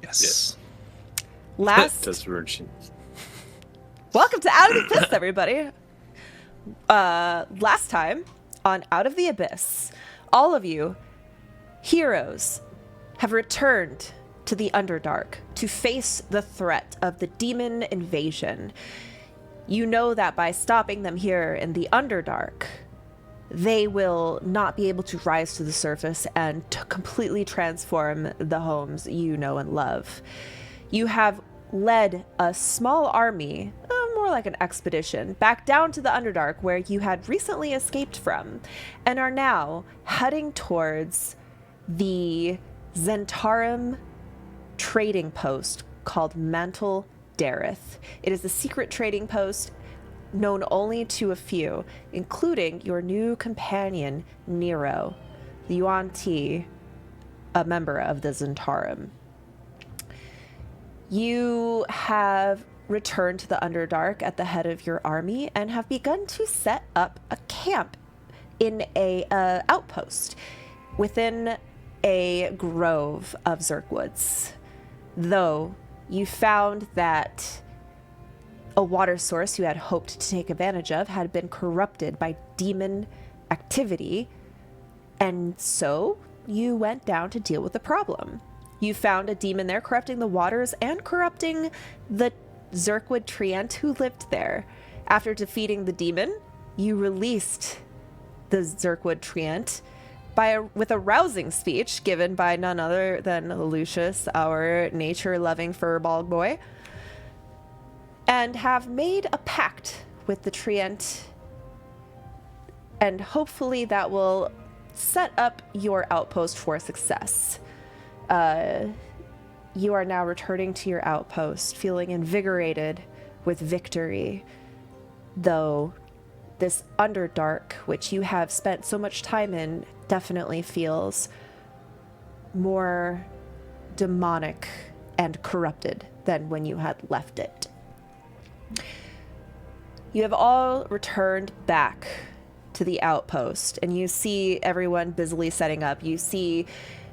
Yes. Last. Desperation. Welcome to Out of the Abyss, everybody. Last time on Out of the Abyss, all of you heroes have returned to the Underdark to face the threat of the demon invasion. You know that by stopping them here in the Underdark, they will not be able to rise to the surface and to completely transform the homes you know and love. You have led a small army, more like an expedition, back down to the Underdark where you had recently escaped from, and are now heading towards the Zentarum trading post called Mantle Dareth. It is a secret trading post known only to a few, including your new companion, Nero, the Yuan Ti, a member of the Zentarum. You have returned to the Underdark at the head of your army and have begun to set up a camp in a outpost within a grove of Zerkwoods. Though you found that a water source you had hoped to take advantage of had been corrupted by demon activity, and so you went down to deal with the problem. You found a demon there corrupting the waters and corrupting the Zerkwood Treant who lived there. After defeating the demon, you released the Zerkwood Treant with a rousing speech given by none other than Lucius, our nature-loving furball boy, and have made a pact with the Treant, and hopefully that will set up your outpost for success. You are now returning to your outpost, feeling invigorated with victory, though this Underdark, which you have spent so much time in, definitely feels more demonic and corrupted than when you had left it. You have all returned back to the outpost, and you see everyone busily setting up. You see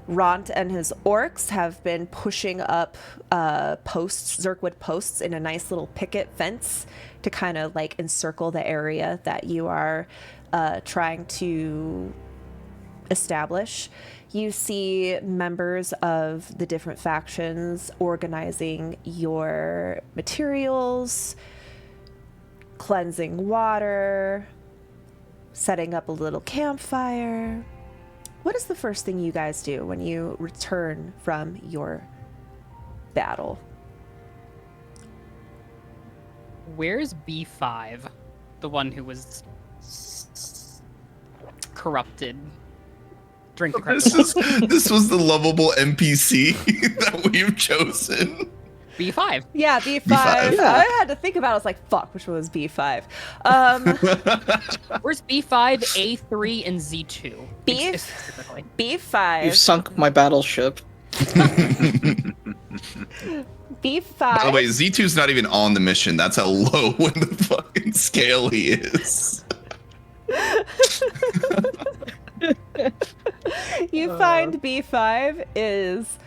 Ront and his orcs have been pushing up Zerkwood posts in a nice little picket fence to kind of like encircle the area that you are trying to establish. You see members of the different factions organizing your materials, cleansing water, setting up a little campfire. What is the first thing you guys do when you return from your battle? Where's B5? The one who was corrupted. Drink the corrupted. This was the lovable NPC that we've chosen. B5. Yeah, B5. B5. Yeah. I had to think about it. I was like, fuck, which one was B5? Where's B5, A3, and Z2? Specifically. B5. You've sunk my battleship. B5. By the way, Z2's not even on the mission. That's how low in the fucking scale he is. You find B5 is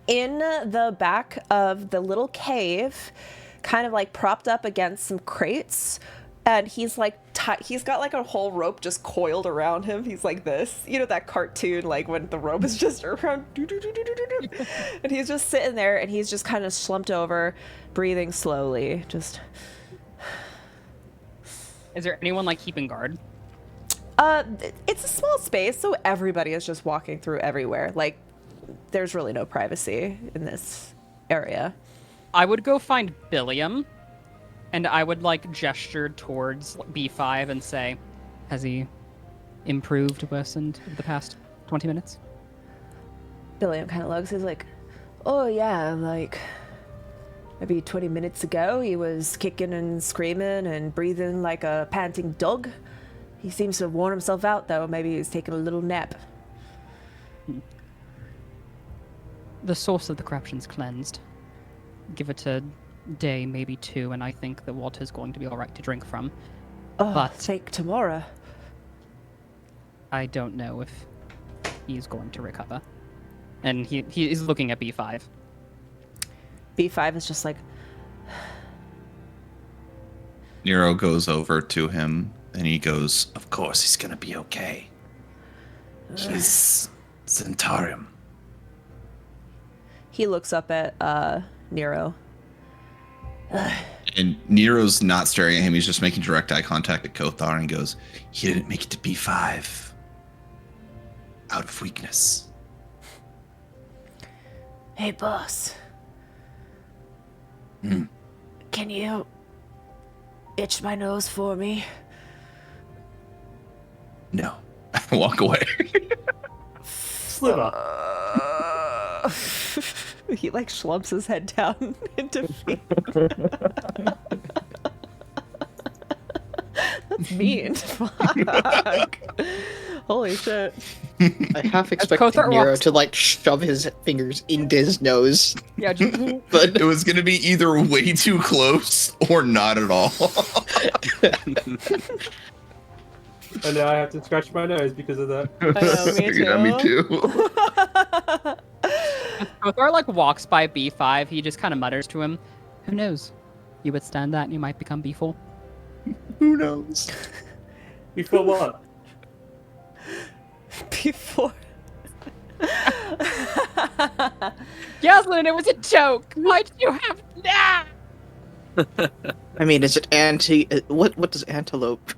in the back of the little cave, kind of like propped up against some crates, and he's like he's got like a whole rope just coiled around him. He's like this, you know, that cartoon like when the rope is just around, and he's just sitting there, and he's just kind of slumped over, breathing slowly. Just Is there anyone like keeping guard? it's a small space, so everybody is just walking through everywhere. Like, there's really no privacy in this area. I would go find Billiam, and I would like gesture towards B5 and say, has he improved, worsened the past 20 minutes? Billiam kind of looks, he's like, oh yeah, like, maybe 20 minutes ago he was kicking and screaming and breathing like a panting dog. He seems to have worn himself out, though. Maybe he's taking a little nap. The source of the corruption's cleansed. Give it a day, maybe two, and I think the water's going to be alright to drink from. Oh, But- thank Tamora. I don't know if he's going to recover. And he's looking at B5. B5 is just like, Nero goes over to him and he goes, "Of course he's gonna be okay. He's Zentarium." he looks up at Nero. And Nero's not staring at him, he's just making direct eye contact at Kothar and he goes, "He didn't make it to B5 out of weakness." Hey, boss. Can you itch my nose for me? No. Walk away. Sliver. He like slumps his head down into feet. That's mean. Fuck. Holy shit. I half expected Kothar Nero walks- to like shove his fingers into his nose, Yeah, just, but It was gonna be either way too close or not at all. And now I have to scratch my nose because of that. I know, me too. Yeah, me too. Kothar like walks by B5. He just kind of mutters to him, "Who knows? You withstand that, and you might become B4." who knows? Before what? Before. Yaslin, it was a joke. Why did you have that? I mean, is it anti? What does antelope?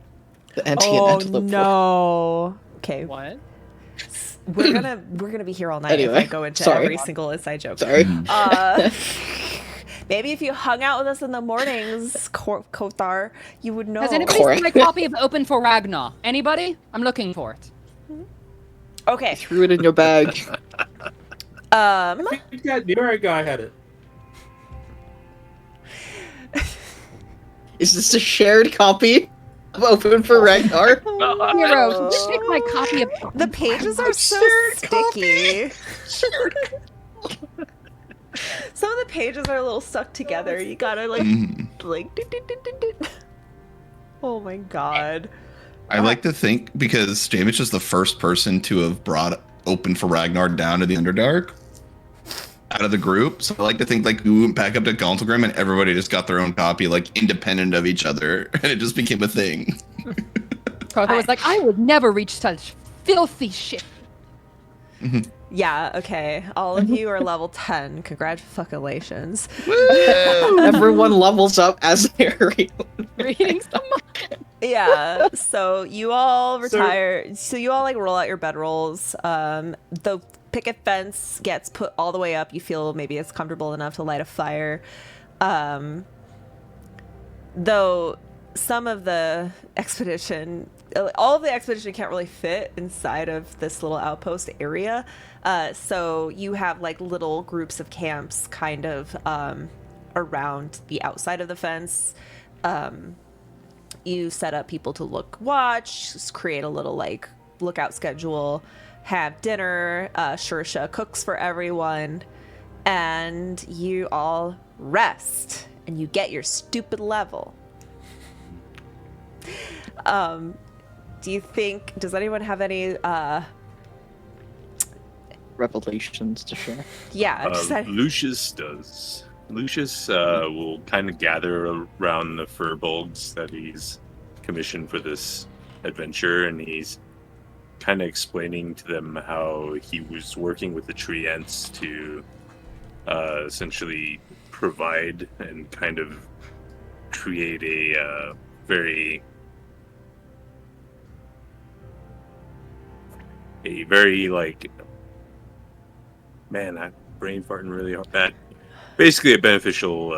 The anti-antelope. no. Okay, What? we're gonna be here all night if Anyway, I go into sorry. every single inside joke. Sorry. Maybe if you hung out with us in the mornings, Kothar, you would know. Has anybody Correct. seen my copy of Open for Ragnar? Anybody? I'm looking for it. Okay. Threw it in your bag. I think that Nero guy had it. Is this a shared copy of Open for Ragnar? Hero, take my copy of. The pages are so sticky. Some of the pages are a little stuck together. You gotta like Oh my god. I like to think, because Jameis is the first person to have brought Open for Ragnar down to the Underdark out of the group. So I like to think like we went back up to Gauntlgrim and everybody just got their own copy, like independent of each other, and it just became a thing. Kothar was like, I would never reach such filthy shit. Yeah, okay. All of you are level 10. Congratulations. Everyone levels up as they're Reading some. Yeah, so you all retire. So you all like roll out your bedrolls. The picket fence gets put all the way up. You feel maybe it's comfortable enough to light a fire. Though some of the expedition, all of the expedition can't really fit inside of this little outpost area. So you have like little groups of camps kind of around the outside of the fence. You set up people to watch, create a little like lookout schedule, have dinner, Shersha cooks for everyone, and you all rest and you get your stupid level. Does anyone have any revelations to share? Lucius does. Lucius will kind of gather around the furbolgs that he's commissioned for this adventure, and he's kind of explaining to them how he was working with the tree ants to essentially provide and kind of create a very like, man, that brain farting really bad. Basically, a beneficial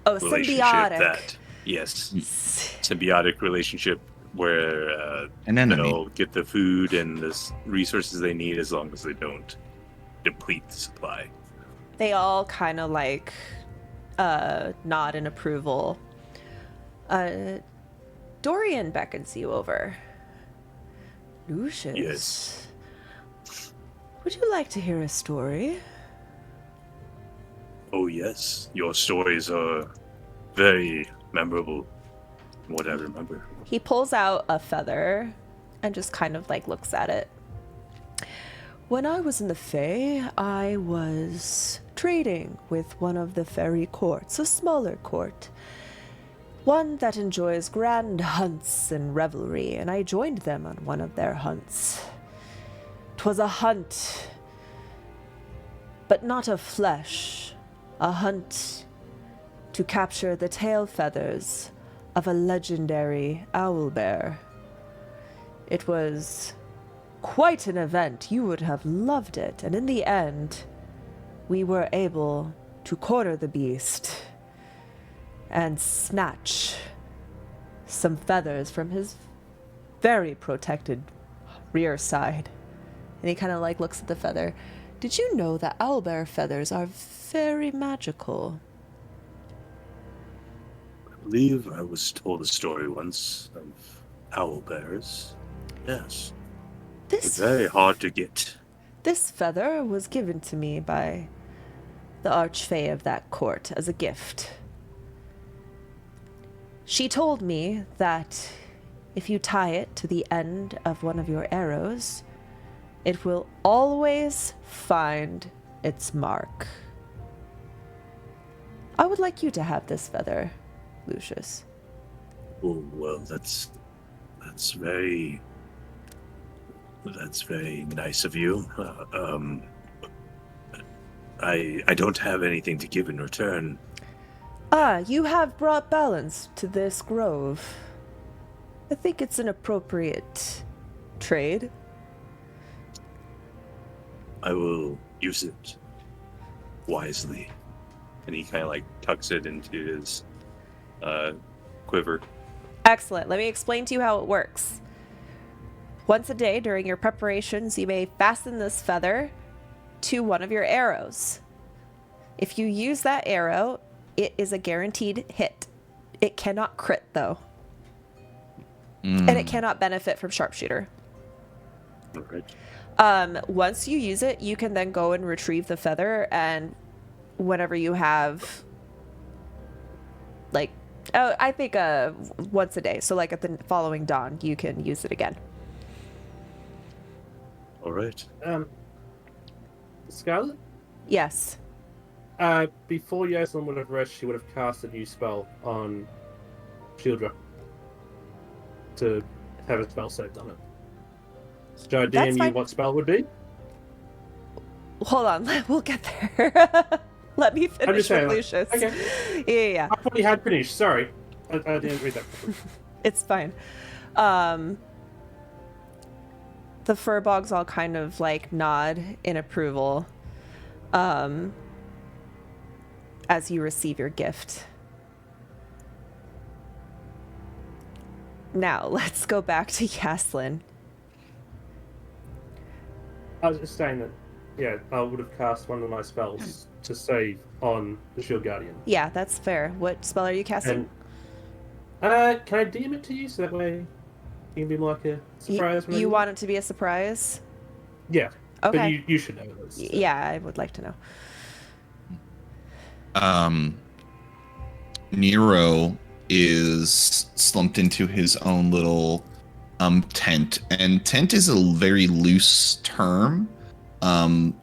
relationship. Symbiotic. Symbiotic relationship where And then they'll get the food and the resources they need as long as they don't deplete the supply. They all kind of like nod in approval. Dorian beckons you over. Lucius. Yes. Would you like to hear a story? Oh yes, your stories are very memorable. from What I remember. He pulls out a feather and just kind of like looks at it. When I was in the Fae, I was trading with one of the fairy courts, a smaller court. One that enjoys grand hunts and revelry, and I joined them on one of their hunts. 'Twas a hunt, but not of flesh, a hunt to capture the tail feathers of a legendary owlbear. It was quite an event. You would have loved it, and in the end, we were able to corner the beast and snatch some feathers from his very protected rear side. And he kind of like looks at the feather. Did you know that owlbear feathers are very magical? I believe I was told a story once of owl bears. Yes. It's very hard to get. This feather was given to me by the archfey of that court as a gift. She told me that if you tie it to the end of one of your arrows, it will always find its mark. I would like you to have this feather, Lucius. Oh, well, that's very nice of you. I don't have anything to give in return. You have brought balance to this grove. I think it's an appropriate trade. I will use it wisely. And he kind of like tucks it into his quiver. Excellent. Let me explain to you how it works. Once a day during your preparations, you may fasten this feather to one of your arrows. If you use that arrow, it is a guaranteed hit. It cannot crit, though. And it cannot benefit from sharpshooter. All right. Once you use it, you can then go and retrieve the feather, and whenever you have, like, I think once a day. So, like, at the following dawn, you can use it again. All right. Scarlet? Yes. Before Yaslin would have rushed, she would have cast a new spell on Shieldra to have a spell saved on it. So I That's DM you fine. what spell would be? Hold on. We'll get there. Let me I'm finish just saying, with like, Lucius. okay. Yeah. I thought you had finished. Sorry. I didn't read that properly. It's fine. The furbogs all kind of like nod in approval as you receive your gift. Now, let's go back to Yaslin. I was just saying that, yeah, I would have cast one of my spells to save on the Shield Guardian. Yeah, that's fair. What spell are you casting? And can I DM it to you so that way it can be more like a surprise? when I You do it? want it to be a surprise? Yeah. Okay. But you should know this. So. Yeah, I would like to know. Nero is slumped into his own little tent, and tent is a very loose term.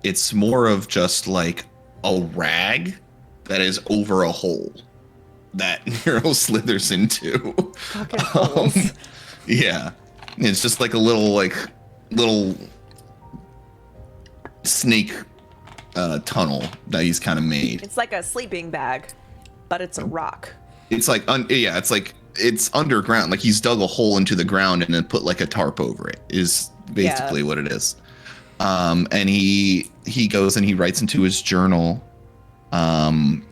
It's more of just like a rag that is over a hole that Nero slithers into. Fucking holes. Yeah, it's just like a little snake tunnel that he's kind of made. It's like a sleeping bag, but it's a rock. It's like it's underground. Like he's dug a hole into the ground and then put like a tarp over it. Is basically what it is. And he goes and he writes into his journal, and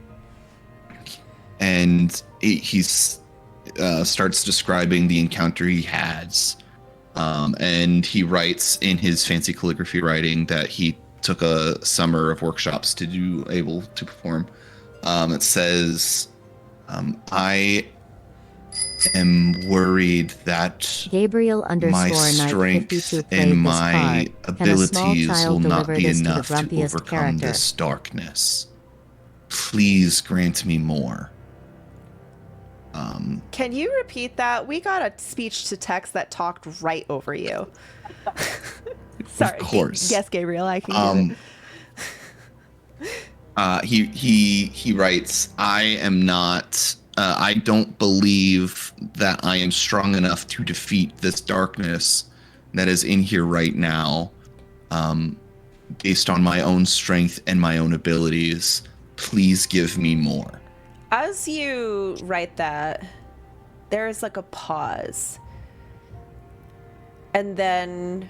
he starts describing the encounter he has. And he writes in his fancy calligraphy writing that he took a summer of workshops to be able to perform. It says, I am worried that Gabriel my underscore Knight strength 52 played and this my card. Can a small abilities child will not deliver be this to the enough to grumpiest overcome character? this darkness. Please grant me more. Can you repeat that? We got a speech to text that talked right over you. Sorry. Of course. Yes, Gabriel, I can do it. He writes, I am not. I don't believe that I am strong enough to defeat this darkness that is in here right now. Based on my own strength and my own abilities, please give me more. As you write that, there's like a pause. And then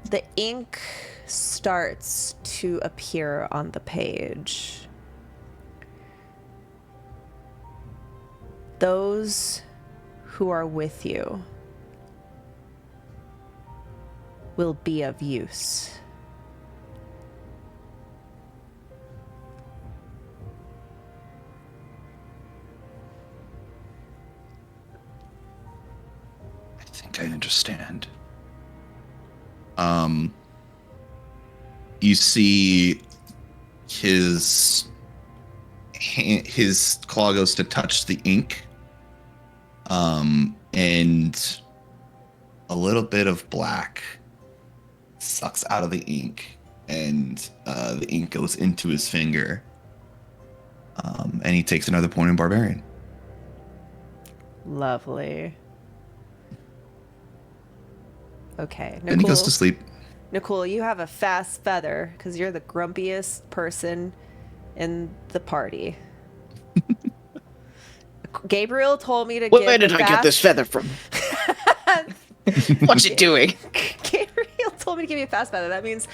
the ink starts to appear on the page. Those who are with you will be of use. I think I understand. You see his claw goes to touch the ink, and a little bit of black sucks out of the ink, and the ink goes into his finger, and he takes another point in Barbarian. Lovely. Okay, Then he goes to sleep. Nicole, you have a fast feather because you're the grumpiest person in the party. Gabriel told me to Where did I get this feather from? What's it doing? Gabriel told me to give you a fast feather. That means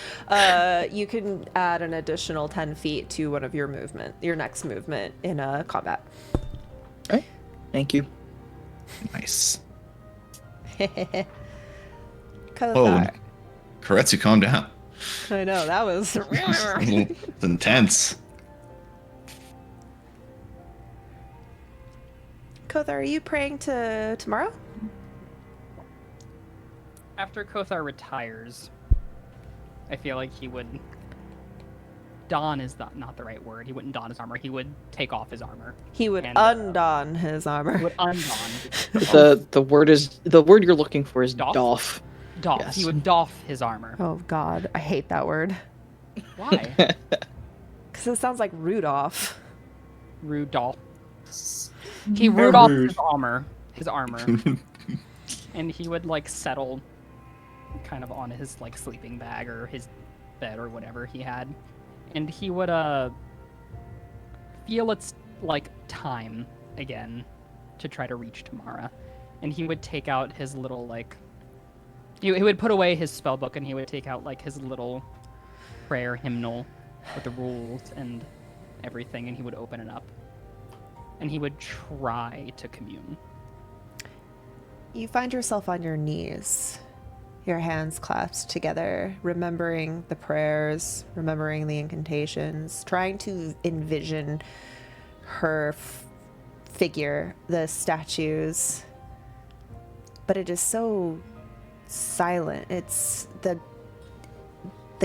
you can add an additional 10 feet to one of your next movement in combat. All right. Thank you. Nice. Kothar. Koretsu, calm down. I know, that was... It's intense. Kothar, are you praying to tomorrow? After Kothar retires, I feel like he would... Don is not the right word. He wouldn't don his armor. He would take off his armor. He would And, undon his armor. He would undon. The word you're looking for is Doff? doff. Doff. Yes. He would doff his armor. Oh god, I hate that word. Why? Because it sounds like Rudolph. Rudolph. He Rudolph his armor, and he would like settle kind of on his like sleeping bag or his bed or whatever he had, and he would feel it's like time again to try to reach Tamara, and he would take out his little like he would put away his spell book and he would take out like his little prayer hymnal with the rules and everything, and he would open it up. And he would try to commune. You find yourself on your knees, your hands clasped together, remembering the prayers, remembering the incantations, trying to envision her figure, the statues. But it is so silent. It's the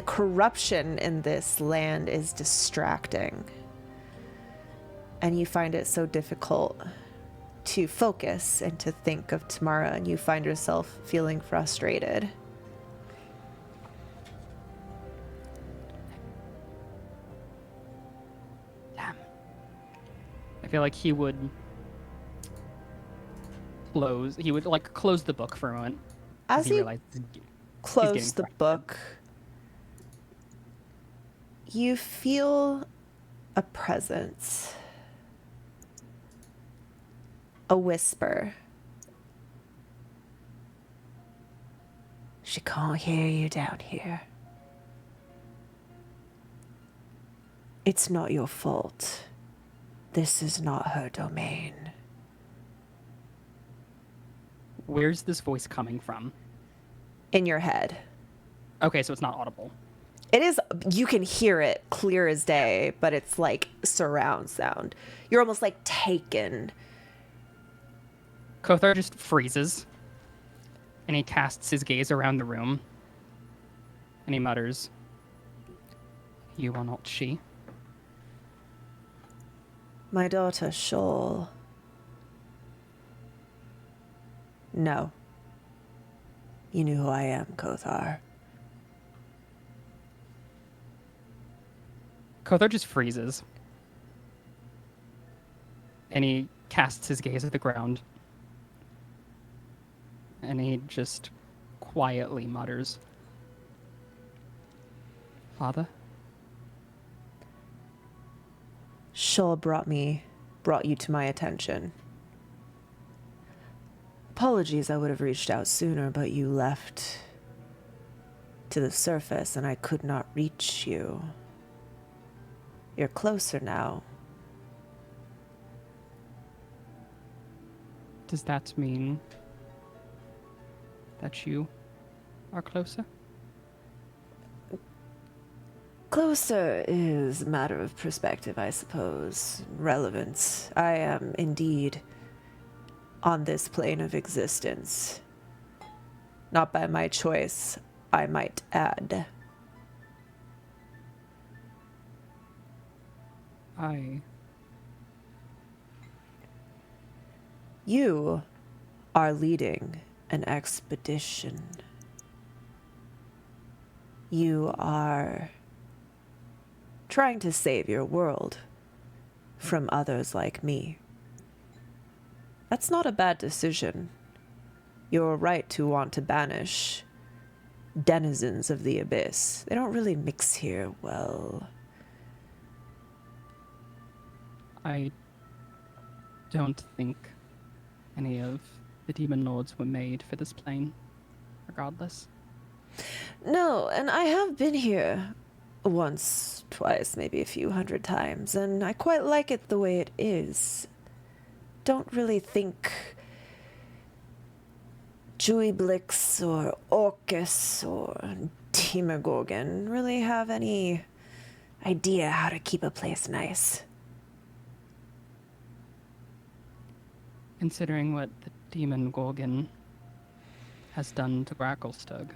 corruption in this land is distracting. And you find it so difficult to focus and to think of Tamara, and you find yourself feeling frustrated. Damn. I feel like he would close the book for a moment. As he you realized close getting the frightened. book, you feel a presence. A whisper. She can't hear you down here. It's not your fault. This is not her domain. Where's this voice coming from? In your head. Okay, so it's not audible. It is, you can hear it clear as day, but it's like surround sound. You're almost like taken. Kothar just freezes, and he casts his gaze around the room, and he mutters, "You are not she." My daughter, Shoal. No. You knew who I am, Kothar. Kothar just freezes. And he casts his gaze at the ground. And he just quietly mutters, "Father?" Shul brought you to my attention. Apologies, I would have reached out sooner, but you left to the surface and I could not reach you. You're closer now. Does that mean that you are closer? Closer is a matter of perspective, I suppose. Relevance. I am indeed on this plane of existence. Not by my choice, I might add. You are leading an expedition. You are trying to save your world from others like me. That's not a bad decision. You're right to want to banish denizens of the abyss. They don't really mix here well. I don't think any of the demon lords were made for this plane, regardless. No, and I have been here once, twice, maybe a few hundred times, and I quite like it the way it is. Don't really think Juiblix or Orcus or Demogorgon really have any idea how to keep a place nice. Considering what the demon Gorgon has done to Gracklestug.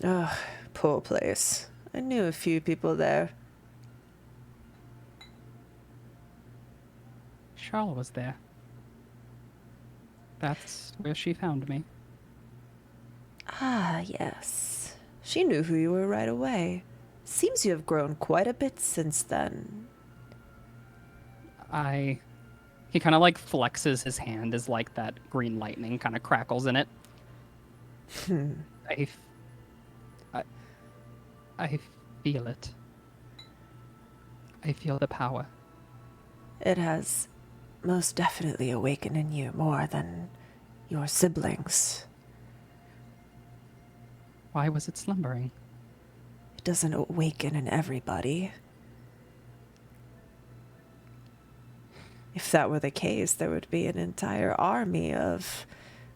Ugh, poor place. I knew a few people there. Charl was there. That's where she found me. Ah, yes. She knew who you were right away. Seems you have grown quite a bit since then. He kind of like flexes his hand as like that green lightning kind of crackles in it. I feel it. I feel the power. It has most definitely awakened in you more than your siblings. Why was it slumbering? It doesn't awaken in everybody. If that were the case, there would be an entire army of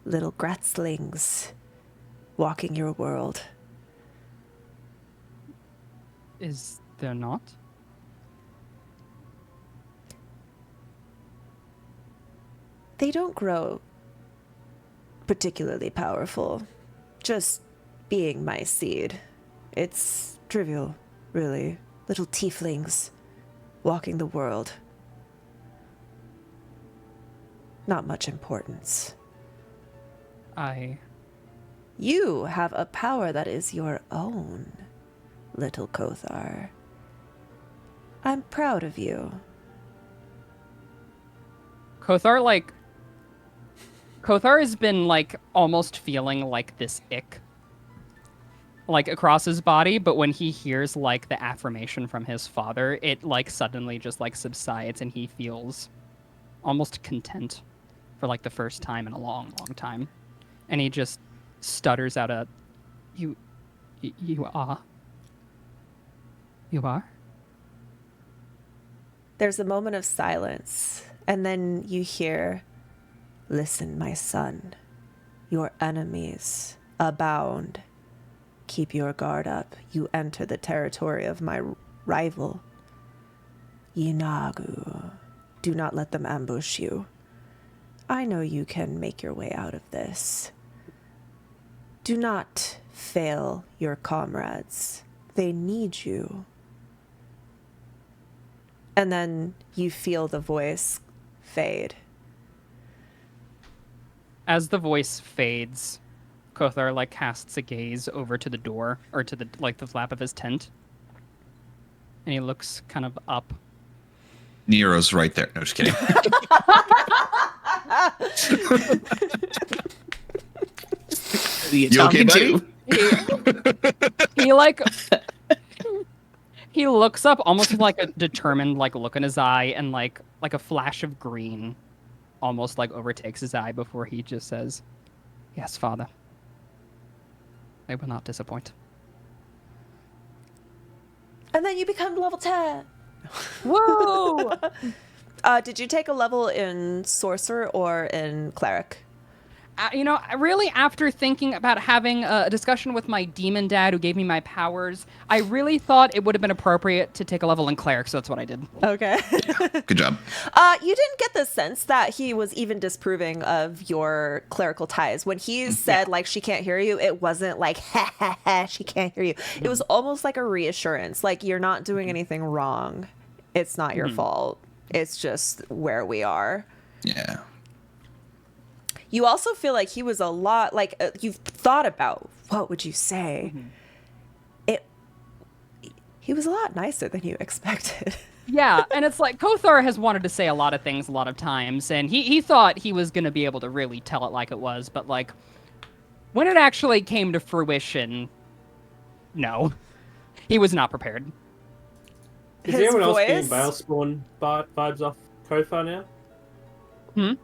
little Gratslings walking your world. Is there not? They don't grow particularly powerful. Just being my seed. It's trivial, really. Little tieflings walking the world. Not much importance. You have a power that is your own, little Kothar. I'm proud of you. Kothar has been like almost feeling like this ick like across his body, but when he hears like the affirmation from his father, it like suddenly just like subsides and he feels almost content for like the first time in a long time. And he just stutters out a you are? There's a moment of silence, and then you hear, "Listen, my son. Your enemies abound. Keep your guard up. You enter the territory of my rival, Yinagu. Do not let them ambush you. I know you can make your way out of this. Do not fail your comrades. They need you." And then you feel the voice fade. As the voice fades, Kothar like casts a gaze over to the door or to the like the flap of his tent. and he looks kind of up. Nero's right there. No, just kidding. You You okay, buddy? He like he looks up almost with like a determined like look in his eye, and like a flash of green almost like overtakes his eye before he just says, "Yes, father. I will not disappoint." And then you become level 10. Whoa! Did you take a level in sorcerer or in cleric? Really, after thinking about having a discussion with my demon dad who gave me my powers, I really thought it would have been appropriate to take a level in cleric, so that's what I did. Okay. Good job. You didn't get the sense that he was even disproving of your clerical ties. When he said, like, she can't hear you, it wasn't like, ha, ha, ha, she can't hear you. It was almost like a reassurance, like, you're not doing anything wrong. It's not your fault. It's just where we are. Yeah. You also feel like he was a lot, like, you've thought about, what would you say? He was a lot nicer than you expected. Yeah, and it's like Kothar has wanted to say a lot of things a lot of times, and he thought he was going to be able to really tell it like it was, but like when it actually came to fruition, no, he was not prepared. Is His anyone else voice? getting Balespawn vibes off Kothar now? Is anyone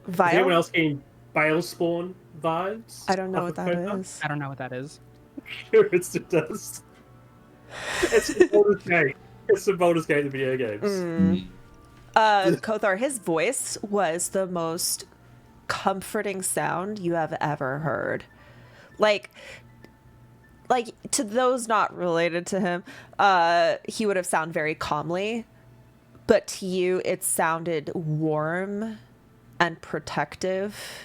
Vile? else getting Balespawn vibes? I don't know off what of that Kothar? is. I don't know what that is. Sure, it does. It's the Baldur's Gate. It's the Baldur's Gate of the video games. Kothar, his voice was the most comforting sound you have ever heard. Like to those not related to him, he would have sounded very calmly, but to you it sounded warm and protective,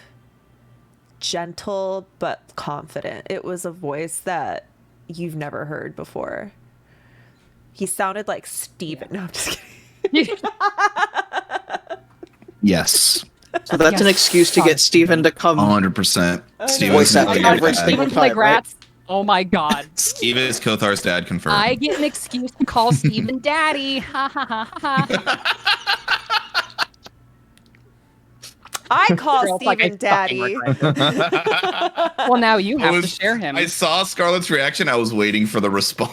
gentle but confident. It was a voice that you've never heard before. He sounded like Steven. No, I'm just kidding. Yes. So that's an Yes, excuse to father. get Steven to come 100%. Steven's voice not acting gonna every get that. single Steven play time, right? Gratz. Oh my god. Steven is Kothar's dad confirmed. I get an excuse to call Steven daddy. Ha ha ha ha. I call Girls like, Steven I daddy. fucking regret this. Well, now you have to share him. I saw Scarlett's reaction. I was waiting for the response.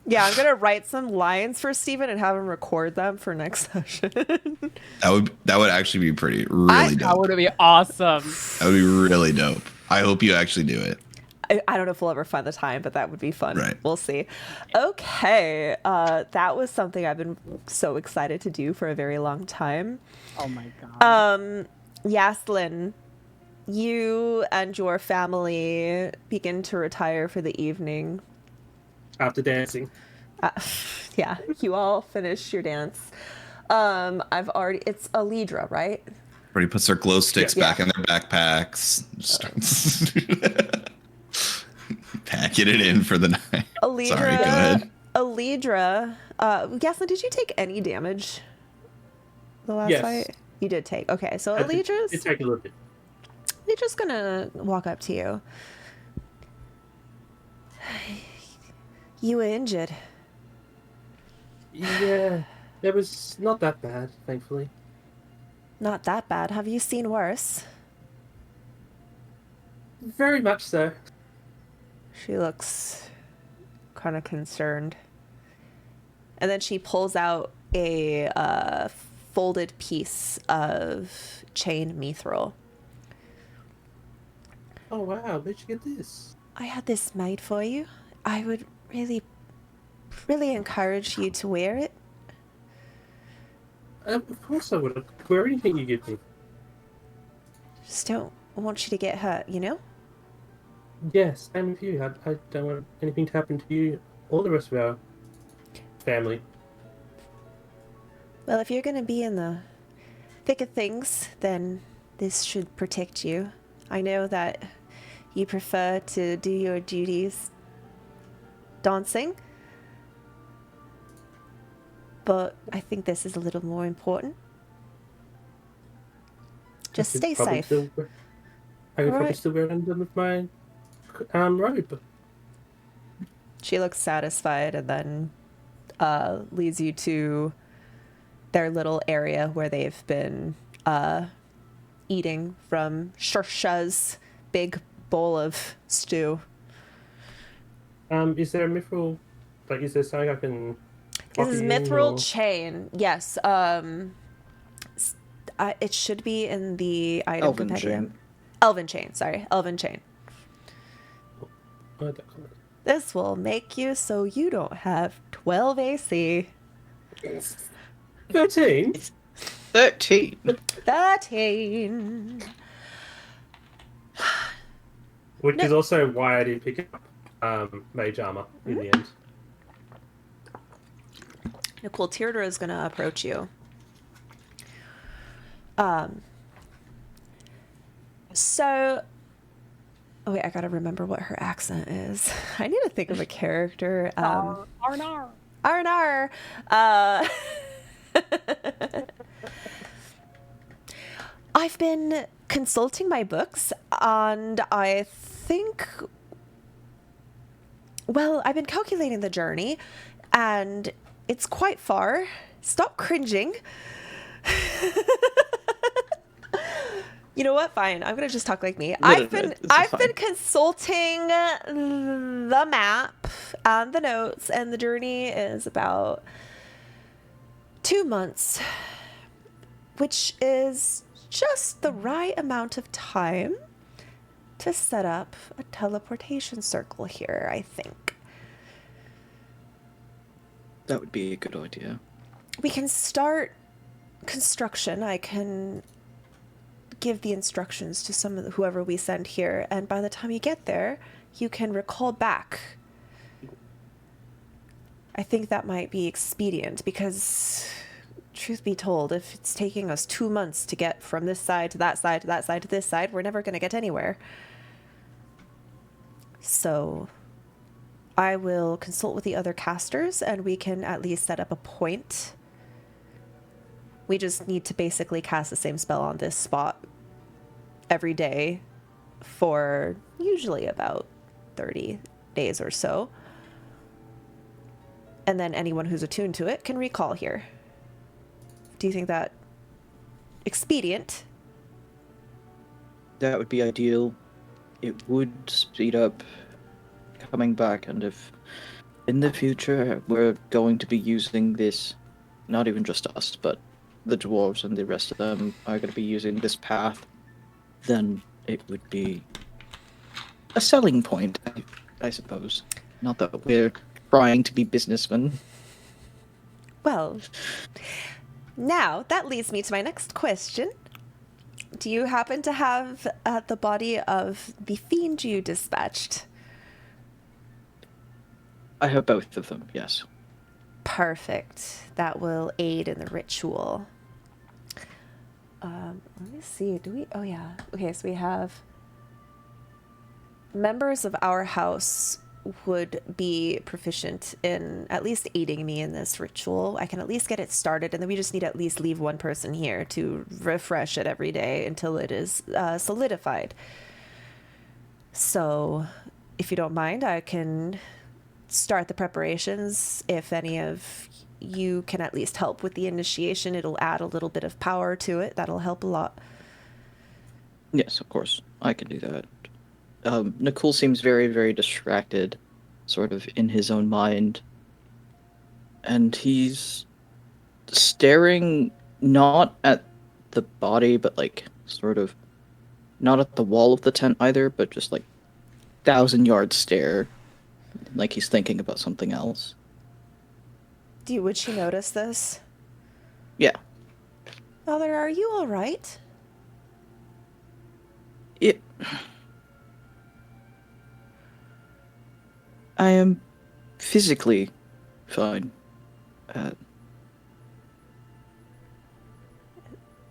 Yeah, I'm gonna write some lines for Steven and have him record them for next session. that would actually be really That dope. would be awesome. That would be really dope. I hope you actually do it. I don't know if we'll ever find the time, but that would be fun. Right. We'll see. Okay, that was something I've been so excited to do for a very long time. Oh my god. Yaslin, you and your family begin to retire for the evening. After dancing. Yeah, you all finish your dance. It's Alidra, right? Everybody puts their glow sticks Yeah. back in their backpacks. Starts packing it in for the night. Alidra, Sorry, go ahead. Alidra, Yaslin, did you take any damage the last Yes. fight? You did take. Okay, so It Alidra's take a little bit. just gonna walk up to you. You were injured. Yeah, it was not that bad, thankfully. Not that bad. Have you seen worse? Very much so. She looks kind of concerned. And then she pulls out a folded piece of chain mithril. Oh wow, where'd you get this? I had this made for you. I would really encourage you to wear it. Of course I would have. Wear anything you give me. Just don't want you to get hurt, you know? Yes, same with you. I don't want anything to happen to you or the rest of our family. Well, if you're going to be in the thick of things, then this should protect you. I know that you prefer to do your duties dancing, but I think this is a little more important. Just I stay could probably safe. I could probably Alright. still wear it under with my robe. She looks satisfied and then leads you to their little area where they've been eating from Shersha's big bowl of stew. Is there a mithril? Like, is there something I can? This is copy in, mithril or- chain. Yes. It should be in the item Elven compendium. chain. Elven chain. Sorry, elven chain. Oh, that comment. This will make you so you don't have 12 AC. 13. 13. 13. Which No. is also why I didn't pick up mage armor in the end. Nicole Teardra is going to approach you. So, oh wait, I gotta remember what her accent is. I need to think of a character. Arnar. Arnar. I've been consulting my books, and I think, well, I've been calculating the journey, and it's quite far. Stop cringing. You know what? Fine. I'm gonna just talk like me. I've this is been fine. consulting the map and the notes, and the journey is about 2 months, which is just the right amount of time to set up a teleportation circle here, I think. That would be a good idea. We can start construction. I can give the instructions to some of whoever we send here, and by the time you get there, you can recall back. I think that might be expedient because, truth be told, if it's taking us 2 months to get from this side to that side to that side to this side, we're never going to get anywhere. So I will consult with the other casters, and we can at least set up a point. We just need to basically cast the same spell on this spot every day for usually about 30 days or so. And then anyone who's attuned to it can recall here. Do you think that expedient? That would be ideal. It would speed up coming back, and if in the future we're going to be using this, not even just us, but the dwarves and the rest of them are going to be using this path, then it would be a selling point, I suppose. Not that we're trying to be businessmen. Well, now that leads me to my next question. Do you happen to have the body of the fiend you dispatched? I have both of them, yes. Perfect. That will aid in the ritual. Let me see. Do we? Oh, yeah. Okay, so we have members of our house would be proficient in at least aiding me in this ritual. I can at least get it started, and then we just need to at least leave one person here to refresh it every day until it is solidified. So, if you don't mind, I can start the preparations. If any of you can at least help with the initiation, it'll add a little bit of power to it. That'll help a lot. Yes, of course. I can do that. Nicole seems very, very distracted, sort of in his own mind. And he's staring not at the body, but like, sort of, not at the wall of the tent either, but just like 1,000-yard stare, like he's thinking about something else. Would she notice this? Yeah. Mother, are you all right? I am physically fine.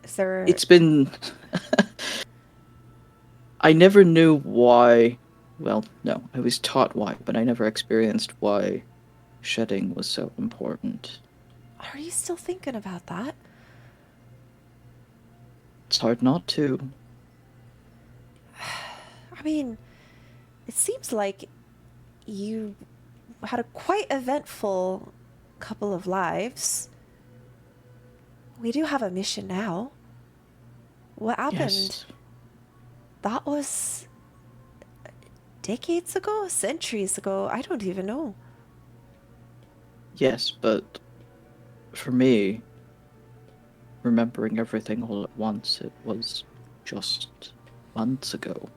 Is there... It's been... I never knew why... Well, no, I was taught why, but I never experienced why shedding was so important. Are you still thinking about that? It's hard not to. I mean, it seems like you had a quite eventful couple of lives. We do have a mission now. What happened? Yes. That was decades ago, centuries ago. I don't even know. Yes, but for me, remembering everything all at once, it was just months ago.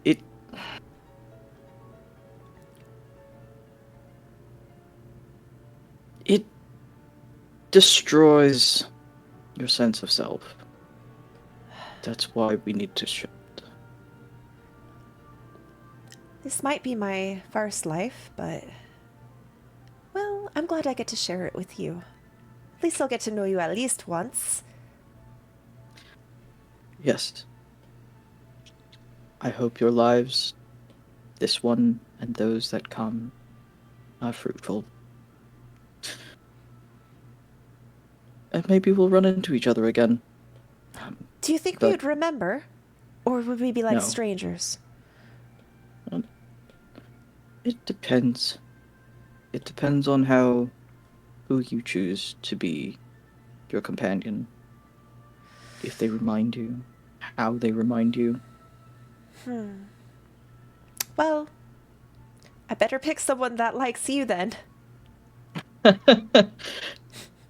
It destroys your sense of self. That's why we need to share it. This might be my first life, but... well, I'm glad I get to share it with you. At least I'll get to know you at least once. Yes. I hope your lives, this one and those that come, are fruitful. And maybe we'll run into each other again. Do you think But- we would remember? Or would we be like No. strangers? It depends. It depends on who you choose to be your companion. If they remind you, how they remind you. Well, I better pick someone that likes you then.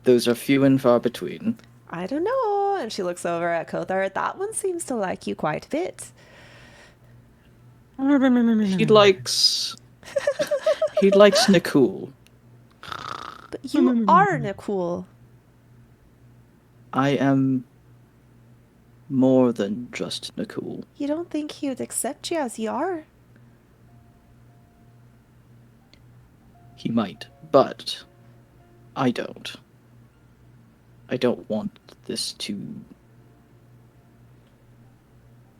Those are few and far between. I don't know. And she looks over at Kothar. That one seems to like you quite a bit. He likes Nikul. But you are Nikul. I am more than just Nikul. You don't think he would accept you as you are? He might, but I don't. I don't want this to...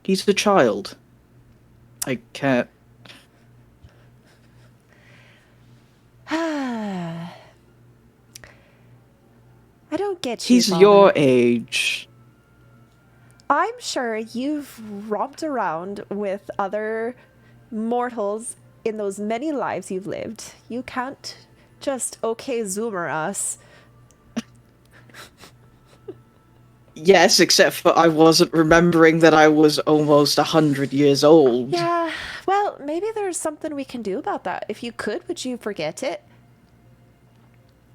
He's a child. I can't... I don't get you. He's Father. your age. I'm sure you've romped around with other mortals in those many lives you've lived. You can't just okay Zoomer us. Yes, except for I wasn't remembering that I was almost 100 years old. Yeah, well, maybe there's something we can do about that. If you could, would you forget it?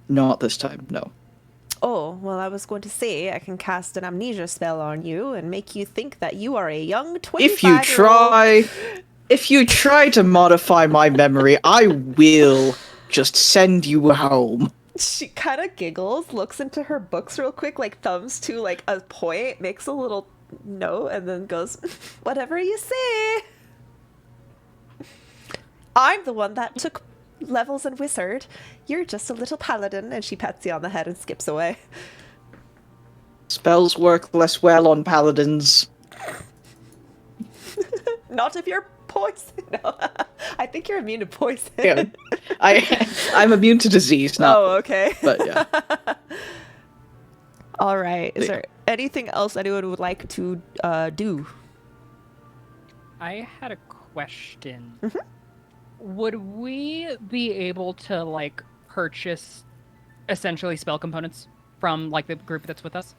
Not this time, no. Oh, well, I was going to say I can cast an amnesia spell on you and make you think that you are a young 25-year-old. If you try to modify my memory, I will just send you home. She kind of giggles, looks into her books real quick, like thumbs to like a point, makes a little note, and then goes, "Whatever you say." I'm the one that took levels in Wizard. You're just a little paladin, and she pats you on the head and skips away. Spells work less well on paladins. Not if you're poison. No. I think you're immune to poison. Yeah. I'm immune to disease, not... Oh, okay. But yeah. All right. Is Yeah. there anything else anyone would like to do? I had a question. Would we be able to like purchase essentially spell components from like the group that's with us?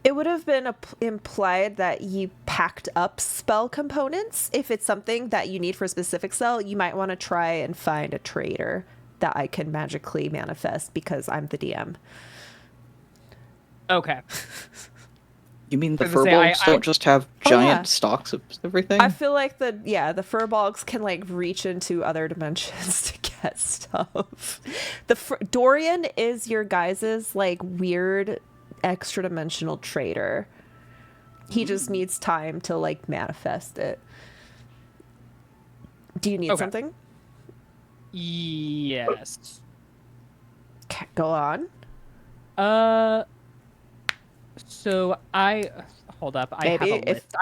It would have been implied that you packed up spell components. If it's something that you need for a specific spell, you might want to try and find a trader that I can magically manifest because I'm the DM. Okay. You mean the I was gonna say, furbolgs don't just have Oh, giant yeah. stocks of everything? I feel like the furbolgs can like reach into other dimensions to get stuff. Dorian is your guys's like weird extra dimensional trader. He just needs time to like manifest it. Do you need Okay. something? Yes. Okay, go on. So I hold up. I have Maybe a if- list.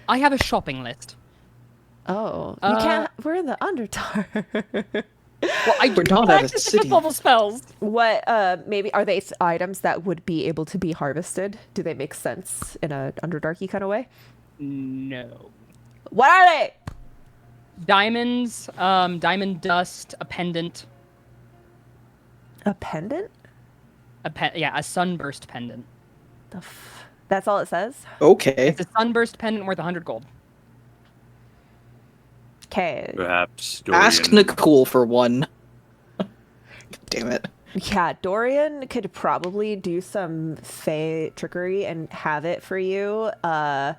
I have a shopping list. Oh, you can't. We're in the Underdark. Well, I We're not at a practice city. level spells. What? Maybe are they items that would be able to be harvested? Do they make sense in a Underdarky kind of way? No. What are they? Diamonds, diamond dust, a pendant. A pendant? A sunburst pendant. That's all it says? Okay. It's a sunburst pendant worth 100 gold. Okay. Perhaps Dorian. Ask Nicole for one. Damn it. Yeah, Dorian could probably do some Fey trickery and have it for you the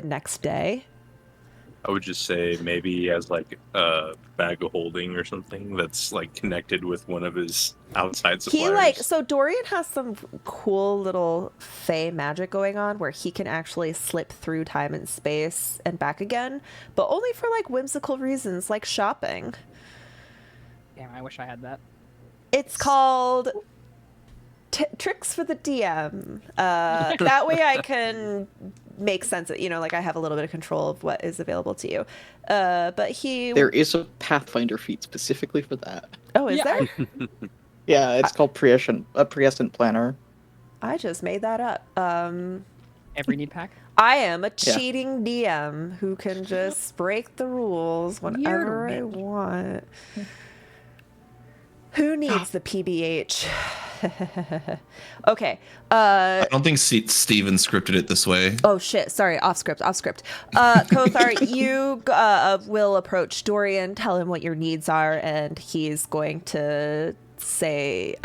next day. I would just say maybe he has like a bag of holding or something that's like connected with one of his outside suppliers. So Dorian has some cool little Fey magic going on where he can actually slip through time and space and back again, but only for like whimsical reasons like shopping. Damn, I wish I had that. It's called Tricks for the DM. That way I can make sense of, like I have a little bit of control of what is available to you. But There is a Pathfinder feat specifically for that. Oh, is there? Yeah, it's called Prescient Planner. I just made that up. Every need pack? I am a cheating DM who can just break the rules whenever I want. Who needs the PBH? Okay. I don't think Steven scripted it this way. Oh shit! Sorry, off script. Kothar, you will approach Dorian, tell him what your needs are, and he's going to say,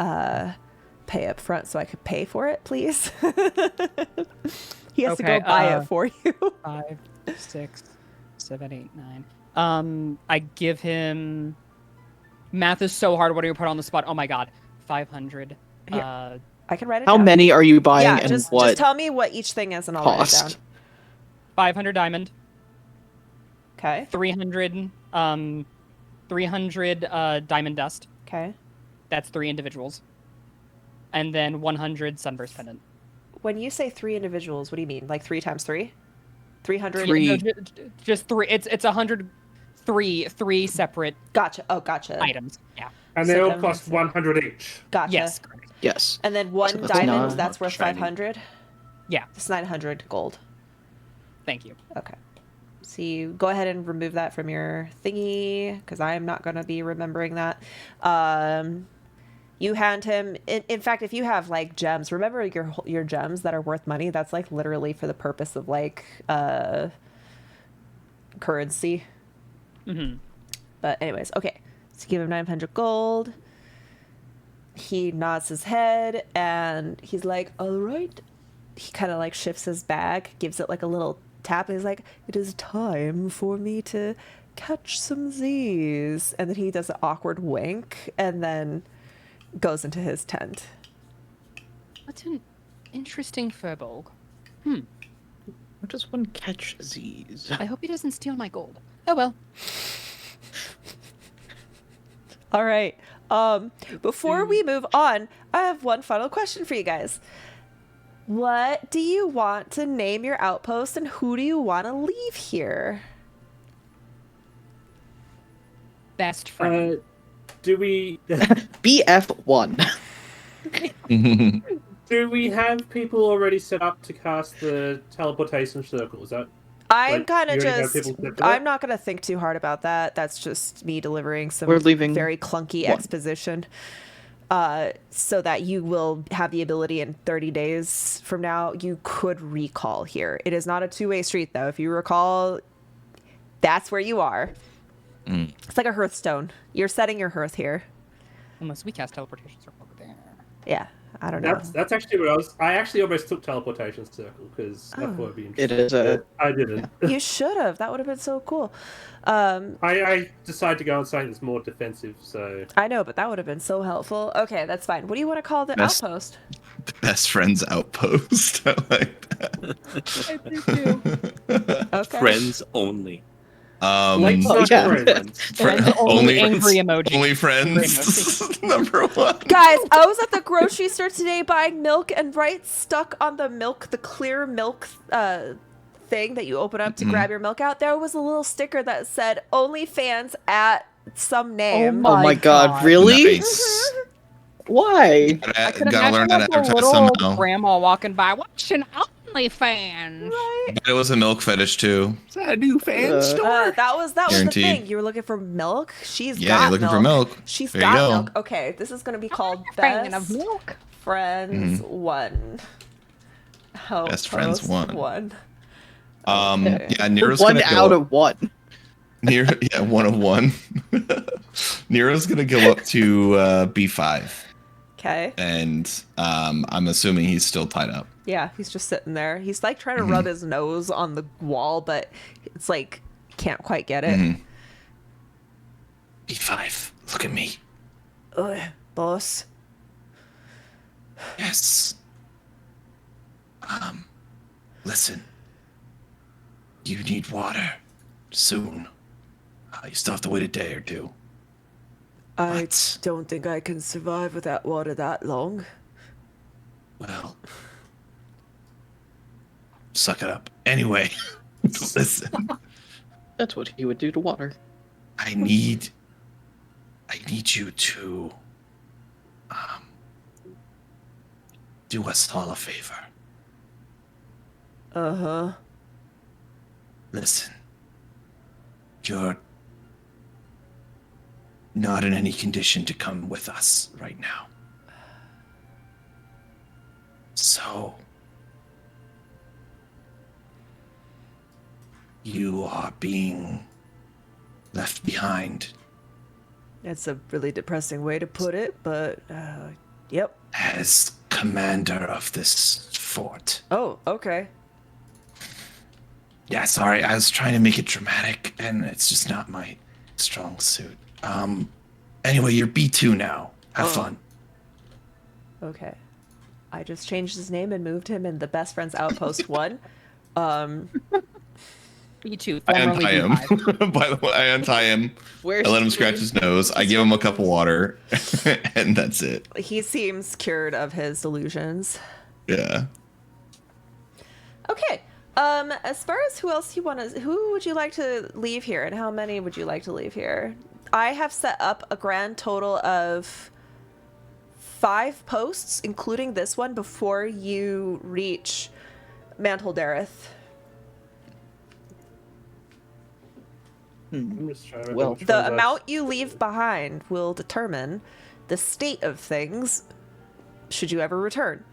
"Pay up front, so I could pay for it, please." He has to go buy it for you. 5, 6, 7, 8, 9. I give him. Math is so hard. What do you put on the spot? Oh my god, 500. I can write it How down. many are you buying and just what tell me what each thing is and I'll write it down. cost? 500 diamond. Okay. 300 diamond dust. Okay. That's 3 individuals. And then 100 sunburst pendant. When you say 3 individuals, what do you mean? Like 3 times 3? 300? Three. No, just 3. It's 103 separate Gotcha. Oh, gotcha. items. Yeah. And they So all then cost 100 each. Gotcha. Yes. Correct. Yes. And then one So that's diamond, not that's worth shiny. 500? Yeah. It's 900 gold. Thank you. Okay. So you go ahead and remove that from your thingy, because I'm not going to be remembering that. You hand him, in fact, if you have like gems, remember your gems that are worth money, that's like literally for the purpose of like currency. Mm-hmm. But anyways, okay. So give him 900 gold. He nods his head and he's like, all right. He kind of like shifts his bag, gives it like a little tap, and he's like, it is time for me to catch some Z's. And then he does an awkward wink and then goes into his tent. What an interesting furbolg. What does one catch Z's? I hope he doesn't steal my gold. Oh well. All right. Before we move on, I have one final question for you guys. What do you want to name your outpost and who do you want to leave here? Best friend. Do we BF1. do we have people already set up to cast the teleportation circle? Is that I'm Like, kind of you already have just, people set for I'm that? not going to think too hard about that. That's just me delivering some We're leaving very clunky one. exposition. So that you will have the ability in 30 days from now, you could recall here. It is not a two-way street, though. If you recall, that's where you are. It's like a Hearthstone. You're setting your hearth here. Unless we cast teleportation circle over there. Yeah, I don't know. that's actually what I actually almost took teleportation circle because I thought it'd be It interesting. is a. I didn't. You should have. That would have been so cool. I decided to go on something that's more defensive. So I know, but that would have been so helpful. Okay, that's fine. What do you want to call the Best- outpost? The best friends outpost. I like that. Okay. Friends only. Blake's Oh, not yeah. friends. Friends only angry emoji. Only Angry friends. Number one. Guys, I was at the grocery store today buying milk, and right stuck on the milk, the clear milk thing that you open up to grab your milk out, there was a little sticker that said OnlyFans at some name. Oh my god, really? Nice. Why? I could Gotta learn imagine how to like a advertise little somehow. grandma walking by watching OnlyFans. But it was a milk fetish too. Is that a new fan store? That was the Guaranteed. thing. You were looking for milk. She's Yeah, got you're looking for milk. She's There you got go. milk. Okay, this is gonna be called Fan of Best milk. Friends One. Best Friends Outpost 1. One. Yeah, Nero's One gonna out go of one. Nero, yeah, 1 of 1. Nero's gonna go up to B5, Okay. and I'm assuming he's still tied up. Yeah, he's just sitting there. He's like trying to rub his nose on the wall, but it's like can't quite get it. B5, look at me. Ugh, boss. Yes. Listen. You need water soon. You still have to wait a day or two. I What? don't think I can survive without water that long. Well, suck it up. Anyway, listen. That's what he would do to water. I need you to do us all a favor. Uh-huh. Listen. You're not in any condition to come with us right now. So you are being left behind That's a really depressing way to put it, but yep. as commander of this fort. Oh, okay. Yeah, sorry, I was trying to make it dramatic, and it's just not my strong suit. Anyway, you're B2 now. Have fun. Okay. I just changed his name and moved him in the Best Friends Outpost 1. B2, I formerly untie him. B5. By the way, I untie him. Where's I let him scratch his nose. I give him a cup of water, and that's it. He seems cured of his delusions. Yeah. Okay. As far as who else you want to, who would you like to leave here, and how many would you like to leave here? I have set up a grand total of 5 posts, including this one, before you reach Mantle Dareth. I'm just trying to remember Well, which ones The I've- amount you leave behind will determine the state of things should you ever return.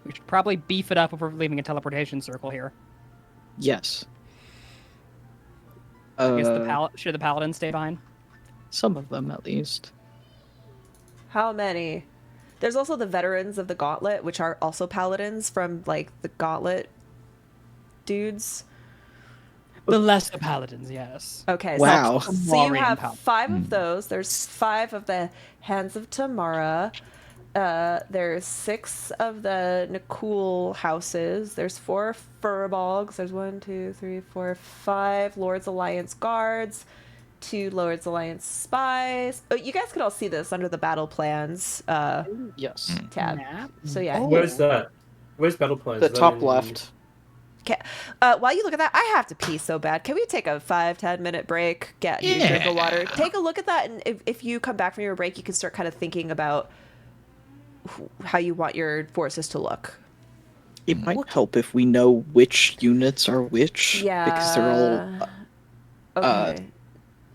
We should probably beef it up if we're leaving a teleportation circle here. Yes. Should the paladin stay behind? Some of them, at least. How many? There's also the veterans of the Gauntlet, which are also paladins from like the Gauntlet dudes. The lesser paladins, yes. Okay, Wow. so you Warrior have Paladin. 5 of those. There's 5 of the Hands of Tamara. There's 6 of the Nakul houses. There's 4 Furbolgs. There's 1, 2, 3, 4, 5 Lord's Alliance guards. 2 Lord's Alliance spies. Oh, you guys can all see this under the battle plans Yes. tab. Nah. So yeah. Where's that? Where's battle plans? The Is that top in- left. Okay. While you look at that, I have to pee so bad. Can we take a 5-10 minute break? Get you a drink of water. Take a look at that, and if you come back from your break, you can start kind of thinking about how you want your forces to look. It might help if we know which units are which. Yeah. Because they're all. Okay.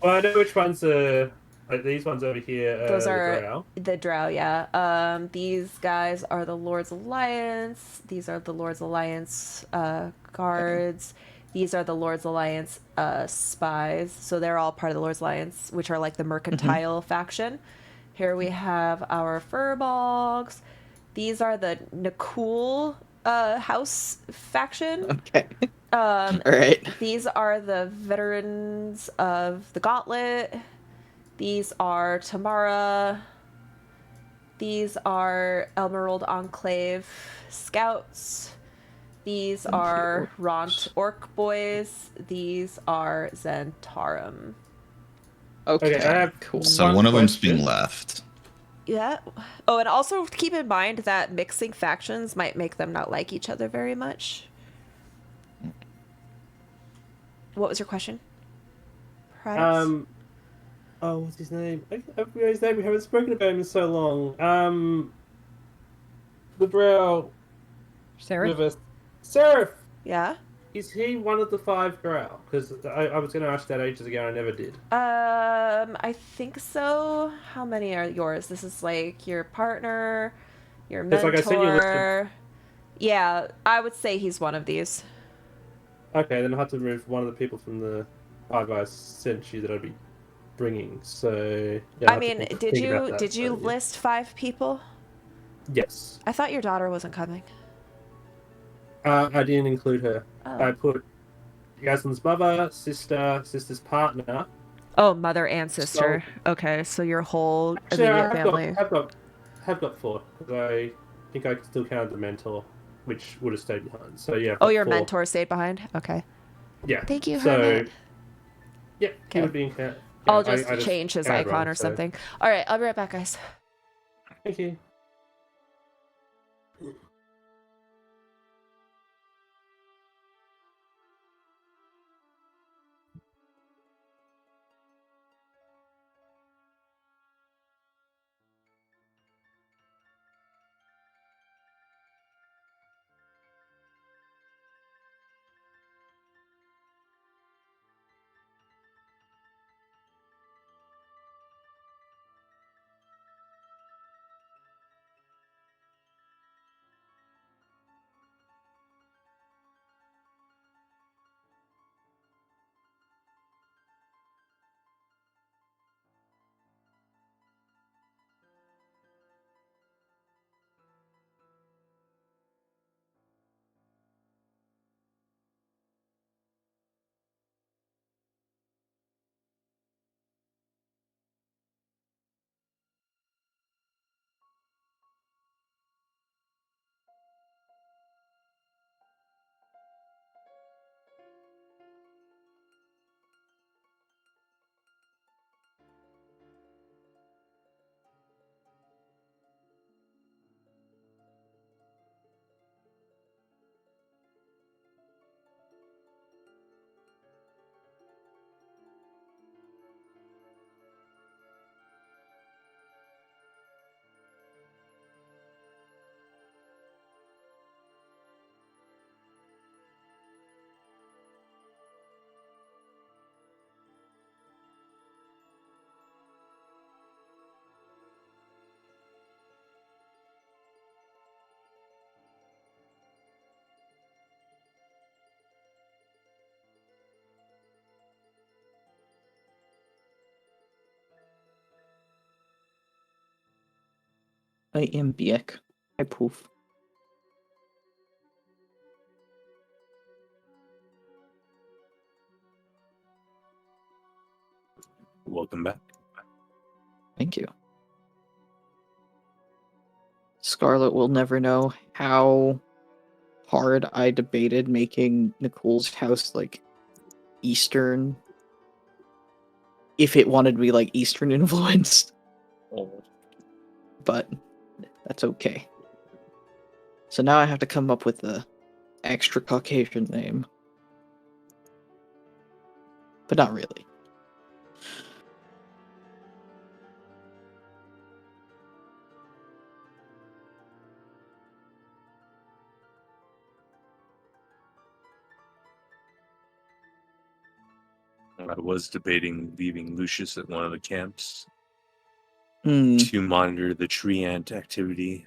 Well, I know which ones are. Like these ones over here. Those the are Drow. the Drow, yeah. These guys are the Lord's Alliance. These are the Lord's Alliance guards. These are the Lord's Alliance spies. So they're all part of the Lord's Alliance, which are like the mercantile faction. Here we have our Furbolgs. These are the Nakul house faction. Okay. All right. These are the veterans of the Gauntlet. These are Tamara. These are Elmerald Enclave scouts. These are Ront Orc boys. These are Zentarum. Okay. Okay, I have Cool. So one of them's question. being left. Yeah. Oh, and also keep in mind that mixing factions might make them not like each other very much. What was your question? Price? Oh, what's his name? I forgot his name. We haven't spoken about him in so long. The Drow Sarah? River. Seraph, Yeah. is he one of the 5 Drow? Because I was going to ask that ages ago and I never did. I think so. How many are yours? This is like your partner, your It's like I sent you a list of- mentor. Yeah, I would say he's one of these. Okay, then I have to remove one of the people from the 5 I sent you that I'd be bringing. So yeah, I I'll have to mean, think did about you that, did you but, yeah. list 5 people? Yes. I thought your daughter wasn't coming. I didn't include her. Oh. I put Yasmin's mother, sister, sister's partner. Oh, mother and sister. Okay, so your whole Actually, immediate I family. have got 4 because I think I still counted the mentor, which would have stayed behind. So yeah, I've Oh, got your 4. mentor stayed behind. Okay. Yeah. Thank you, So Hermit. yeah, he Okay. would be in count. I'll Yeah, just I change his counted icon wrong, or so- something. All right, I'll be right back, guys. Thank you. I am Biek. I poof. Welcome back. Thank you. Scarlet will never know how hard I debated making Nicole's house like Eastern, if it wanted to be like Eastern influenced. But that's okay. So now I have to come up with a extra Caucasian name. But not really. I was debating leaving Lucius at one of the camps Hmm. to monitor the tree ant activity,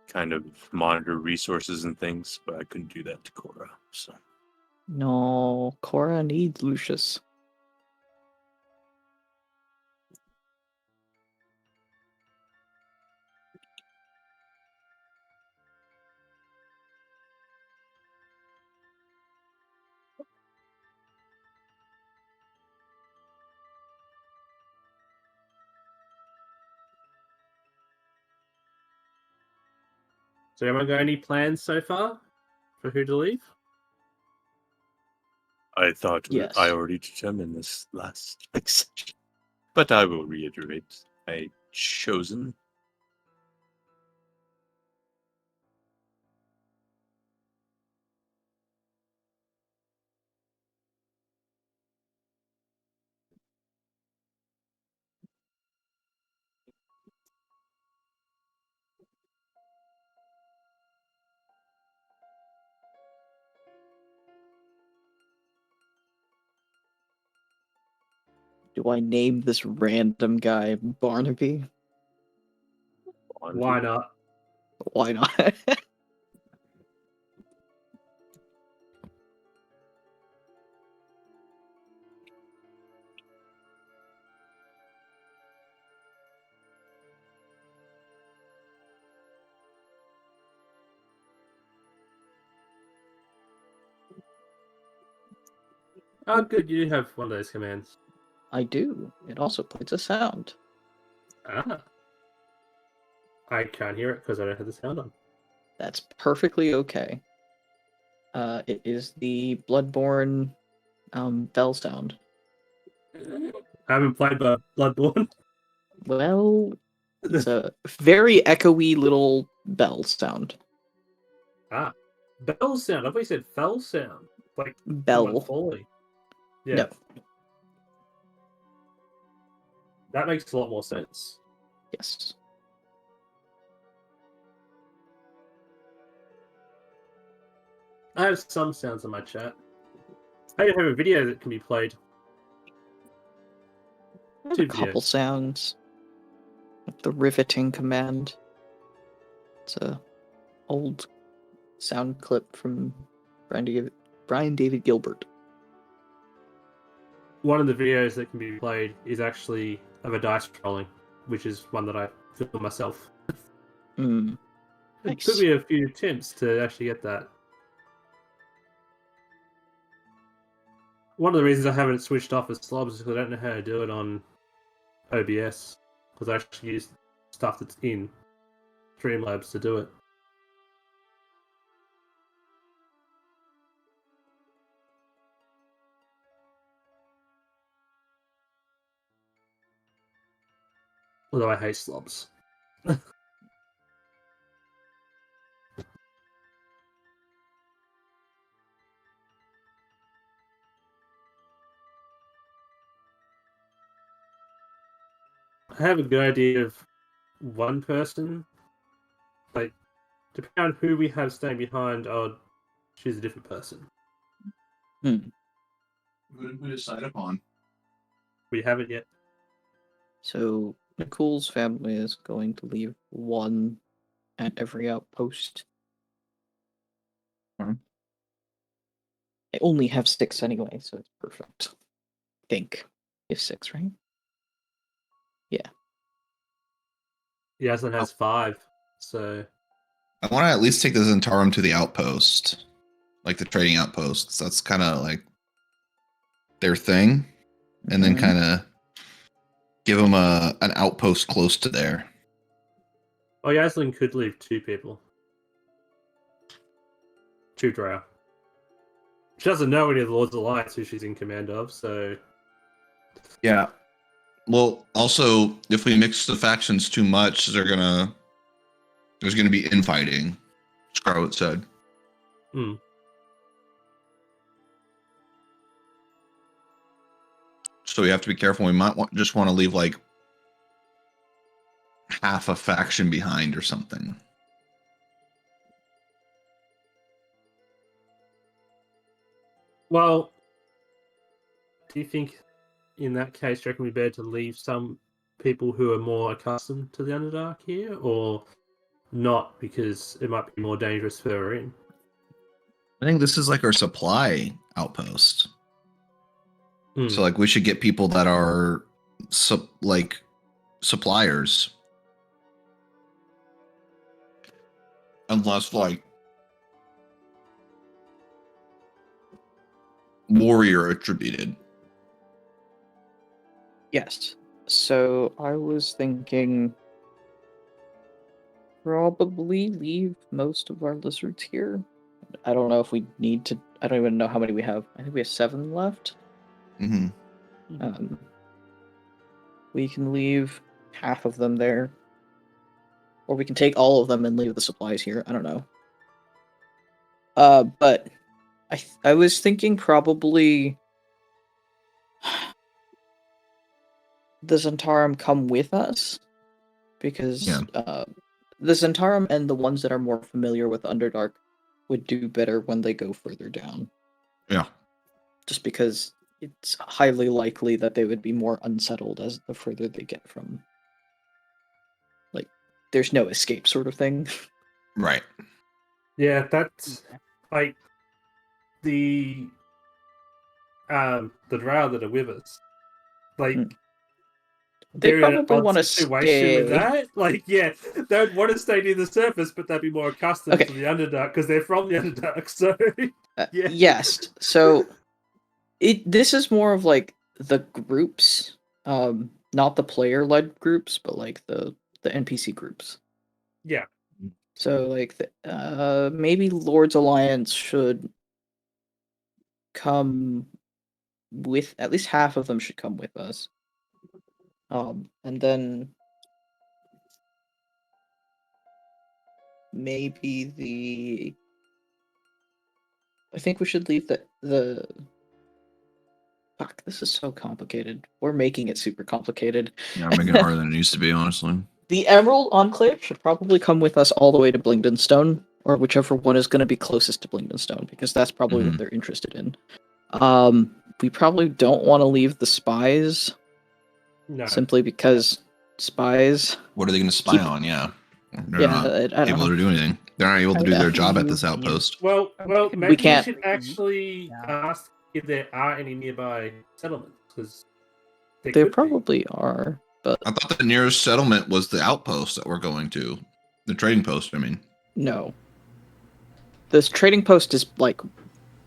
kind of monitor resources and things, but I couldn't do that to Cora. So No, Cora needs Lucius. So am I got any plans so far for who to leave? I thought Yes. I already determined this last session, but I will reiterate. I chosen. Do I name this random guy Barnaby? Why not? Why not? Oh, good. You have one of those commands. I do. It also plays a sound. Ah. I can't hear it because I don't have the sound on. That's perfectly okay. It is the Bloodborne bell sound. I haven't played Bloodborne. Well, it's a very echoey little bell sound. Bell sound. I thought you said fell sound. Like Bell. Foley. Yeah. No. That makes a lot more sense. Yes. I have some sounds in my chat. I have a video that can be played. I have Two a couple videos. sounds. The riveting command. It's a old sound clip from Brian David Gilbert. One of the videos that can be played is actually of a dice rolling, which is one that I filmed myself. Hmm. It Nice. took me a few attempts to actually get that. One of the reasons I haven't switched off as slobs is because I don't know how to do it on OBS. Because I actually use stuff that's in Streamlabs to do it. Although I hate slobs. I have a good idea of one person. Like, depending on who we have staying behind, I'll choose a different person. Who did we decide upon? We haven't yet. So Nicole's family is going to leave one at every outpost. Mhm. I only have 6 anyway, so it's perfect. I think. You have 6, right? Yaslin has 5, so I want to at least take the Zentarum to the outpost, like the trading outposts. That's kind of like their thing, and then Mhm. kind of give them an outpost close to there. oh, Yaslin could leave 2 people. 2 drow. She doesn't know any of the Lords Alliance who she's in command of, so Yeah. Well, also, if we mix the factions too much, there's gonna be infighting. Scarlet said. Hmm. So we have to be careful. We might just want to leave like half a faction behind or something. Well, do you think in that case, do you reckon we'd better to leave some people who are more accustomed to the Underdark here, or not, because it might be more dangerous further in? I think this is like our supply outpost. Hmm. So like we should get people that are like suppliers. Unless like warrior attributed. Yes. So I was thinking probably leave most of our lizards here. I don't know if we need to. I don't even know how many we have. I think we have 7 left. Mm-hmm. We can leave half of them there. Or we can take all of them and leave the supplies here. I don't know. But I was thinking probably the Zentarum come with us, because Yeah. the Zentarum and the ones that are more familiar with Underdark would do better when they go further down. Yeah. Just because it's highly likely that they would be more unsettled as the further they get from. Like, there's no escape sort of thing. Right. Yeah, that's like the drow that are with us. Like, Mm. They they're in an probably odd want to situation with stay. that. Like, yeah, they would want to stay near the surface, but they'd be more accustomed Okay. to the Underdark because they're from the Underdark. So, yeah. Yes. So this is more of like the groups, not the player-led groups, but like the NPC groups. Yeah. So like maybe Lord's Alliance should come with at least half of them should come with us. And then maybe I think we should leave the fuck, this is so complicated. We're making it super complicated. Yeah, I'm making it harder than it used to be, honestly. The Emerald Enclave should probably come with us all the way to Blingdenstone, or whichever one is going to be closest to Blingdenstone, because that's probably what they're interested in. We probably don't want to leave the spies, No. simply because spies. What are they going to spy Keep- on? Yeah. They're Yeah, not I don't able know. to do anything. They're not able to do Yeah. their job at this outpost. Well, maybe we can't- should actually Yeah. ask if there are any nearby settlements, because There probably are, but I thought the nearest settlement was the outpost that we're going to. The trading post, I mean. no. This trading post is like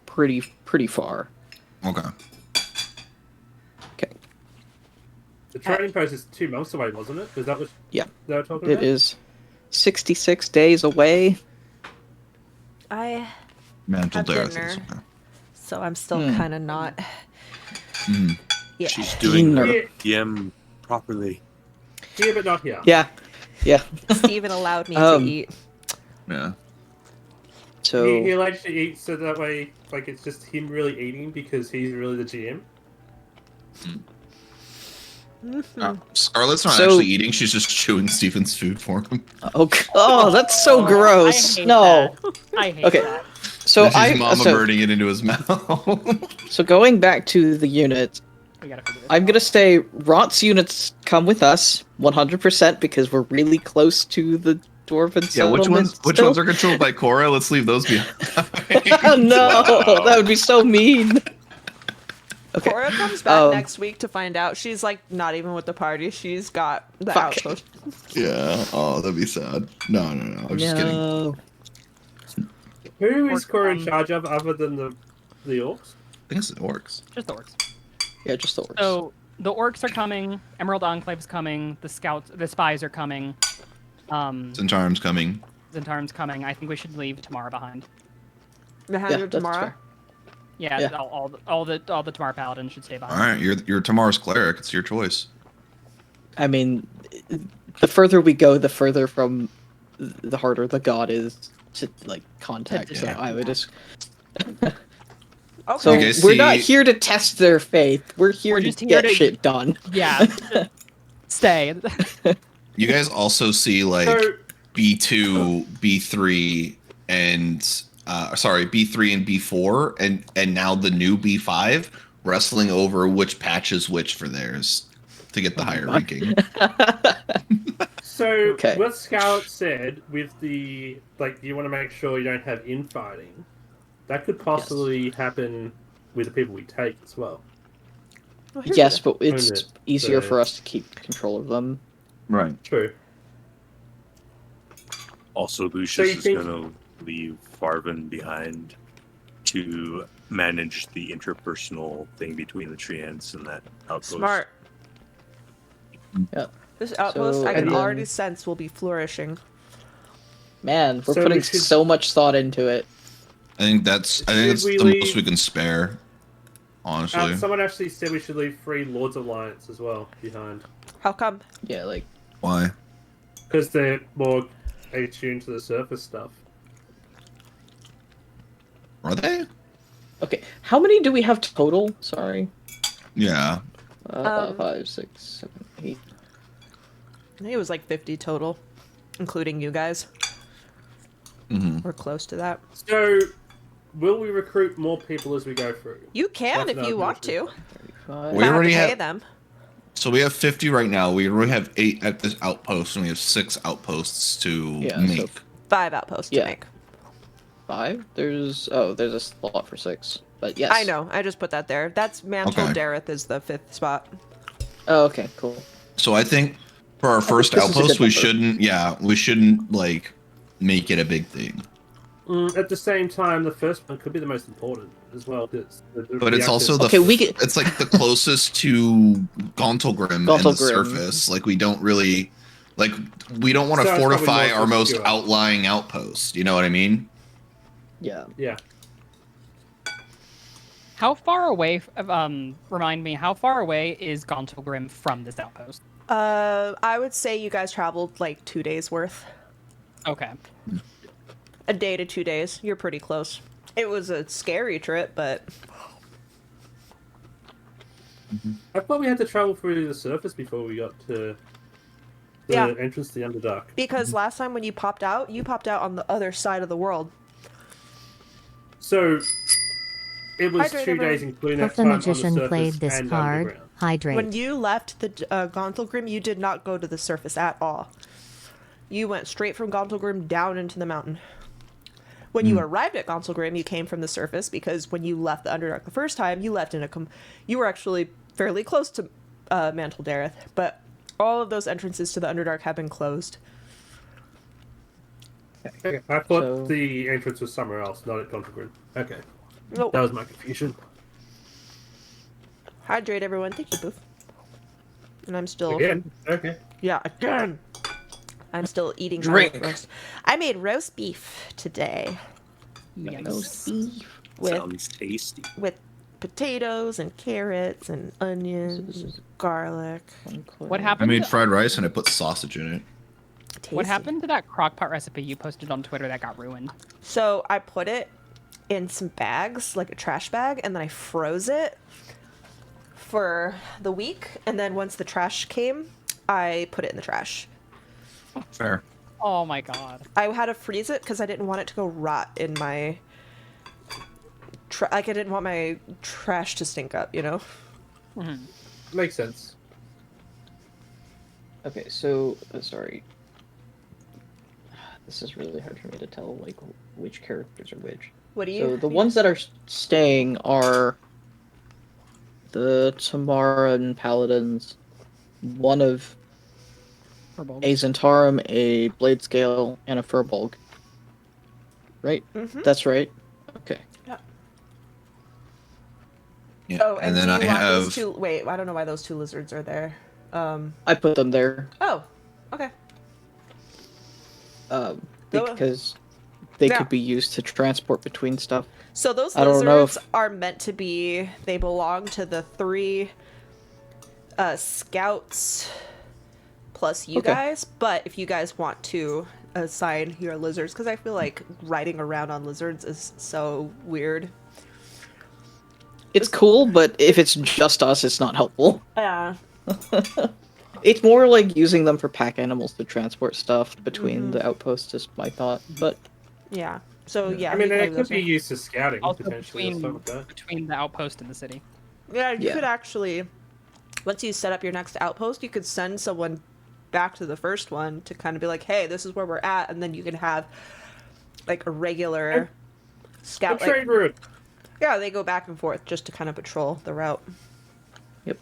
pretty far. Okay. The trading post is 2 months away, wasn't it? Is that what? Yeah. They were talking It about? is 66 days away. I Mantle Have there. dinner. so I'm still Hmm. kind of not. Mm. Yeah. She's doing Dinner. her PM properly. Here, but not here. Yeah. Steven allowed me Um, to eat. Yeah. So He likes to eat so that way, like, it's just him really eating because he's really the GM. Scarlett's not So- actually eating. She's just chewing Stephen's food for him. oh, that's so gross. I hate No. that. I hate Okay. that. So This is I mama so, birding it into his mouth. so going back to the unit, We gotta figure this I'm out. gonna say Rot's units come with us 100% because we're really close to the dwarven yeah, settlement. which ones are controlled by Cora? Let's leave those behind. Oh no, Wow. that would be so mean. Okay. Cora comes back Um, next week to find out she's like not even with the party. She's got the Fuck. outpost. Yeah. Oh, that'd be sad. No. I was just kidding. No. Who is Orc Cora in Con. charge of other than the orcs? I think it works. Just the orcs. Yeah, just the orcs. So the orcs are coming. Emerald Enclave's coming. The scouts, the spies are coming. Centaurim's coming. Zentarm's coming. I think we should leave Tamara behind. yeah, Mahadra that's tomorrow. fair. Yeah, Yeah. all the Tamar paladins should stay All behind. right, you're Tamar's cleric. It's your choice. I mean, the further we go, the further from the harder the god is to like contact. So detect, I would yeah. just. Okay. So You guys we're not see- here to test their faith. We're here We're to just here get to- shit done. Yeah. Stay. You guys also see like So, B2, B3, and B3 and B4, and now the new B5 wrestling over which patch is which for theirs to get the higher my. ranking. so Okay. what Scarlet said with the, like, you want to make sure you don't have infighting, that could possibly happen with the people we take as well. Well, here's Yes, the- but it's it, easier so- for us to keep control of them. Right. True. Also, Lucius you is think- going to leave Farvin behind to manage the interpersonal thing between the Treants and that outpost. Smart. Yeah. This outpost, I and can then- already sense will be flourishing. Man, we're So we putting should- so much thought into it. I think it's Should we the leave- most we can spare. Honestly. Someone actually said we should leave 3 Lords Alliance as well behind. How come? Yeah, like Why? Because they're more attuned to the surface stuff. Are they? okay. How many do we have total? Sorry. Yeah. 5, 6, 7, 8. I think it was like 50 total, including you guys. hmm We're close to that. So, will we recruit more people as we go through? You can That's if another you want question. to. 35. We Not have already to pay have- them. So we have 50 right now. We already have 8 at this outpost, and we have 6 outposts to Yeah, make. so 5 outposts Yeah. to make. 5? There's a slot for 6. But yes. I know. I just put that there. That's Mantle Okay. Dareth is the 5th spot. Oh, okay, cool. So I think for our first this is a outpost, good we number. shouldn't. Yeah, we shouldn't like make it a big thing. At the same time, the first one could be the most important as well. But it's also the Okay, we get- it's like the closest to Gauntlgrim and the Gauntlgrim. surface. Like we don't really like we don't want to So it's probably fortify more our most obscure. outlying outpost. You know what I mean? Yeah. Yeah. How far away? Remind me. How far away is Gauntlgrim from this outpost? I would say you guys traveled like 2 days worth. Okay. A day to 2 days. You're pretty close. It was a scary trip, but I thought we had to travel through the surface before we got to the Yeah. entrance to the Underdark. because last time when you popped out on the other side of the world. So it was Hydrate 2 everyone. days, including If that the time on the magician surface played this and card, underground. hydrate. When you left the Gauntlgrim, you did not go to the surface at all. You went straight from Gauntlgrim down into the mountain. When you arrived at Gauntlgrim, you came from the surface because when you left the Underdark the first time, you left in a you were actually fairly close to Mantle Dareth, but all of those entrances to the Underdark have been closed. Okay, I thought So- the entrance was somewhere else, not at Gauntlgrim. Okay, No, that was my confusion. hydrate everyone. Thank you, Boof. And I'm still Again, okay. yeah again. I'm still eating my Drink. roast. I made roast beef today Roast beef. with Sounds tasty. with potatoes and carrots and onions and garlic. What I happened? made fried rice and I put sausage in it. What Tasty. happened to that crockpot recipe you posted on Twitter that got ruined? So I put it in some bags, like a trash bag, and then I froze it for the week. And then once the trash came, I put it in the trash. Fair. Oh my god. I had to freeze it because I didn't want it to go rot in my. Like I didn't want my trash to stink up, you know. Makes sense. Okay, so sorry. This is really hard for me to tell, like which characters are which. What do you? So the ones that are staying are the Tamaran Paladins, one of Firbolg. a Zentarum, a Bladescale, and a Furbolg. Right? Mhm. That's right. Okay. Yeah. Oh, and then do I you want those have two? Wait, I don't know why those 2 lizards are there. I put them there Oh, okay. Go- because they Yeah. could be used to transport between stuff. So those I don't know lizards are meant to be. They belong to the 3 scouts plus you Okay. guys. But if you guys want to assign your lizards, because I feel like riding around on lizards is so weird. It's cool, but if it's just us, it's not helpful. Yeah. It's more like using them for pack animals to transport stuff between the outposts, is my thought. But Yeah. So yeah. I mean, you they can could those be are- used to scouting Also potentially or something like that. between the outpost and the city. Yeah, you Yeah. could actually. Once you set up your next outpost, you could send someone back to the first one to kind of be like, "Hey, this is where we're at," and then you can have like a regular A scout. Like, trade route. yeah, they go back and forth just to kind of patrol the route. yep.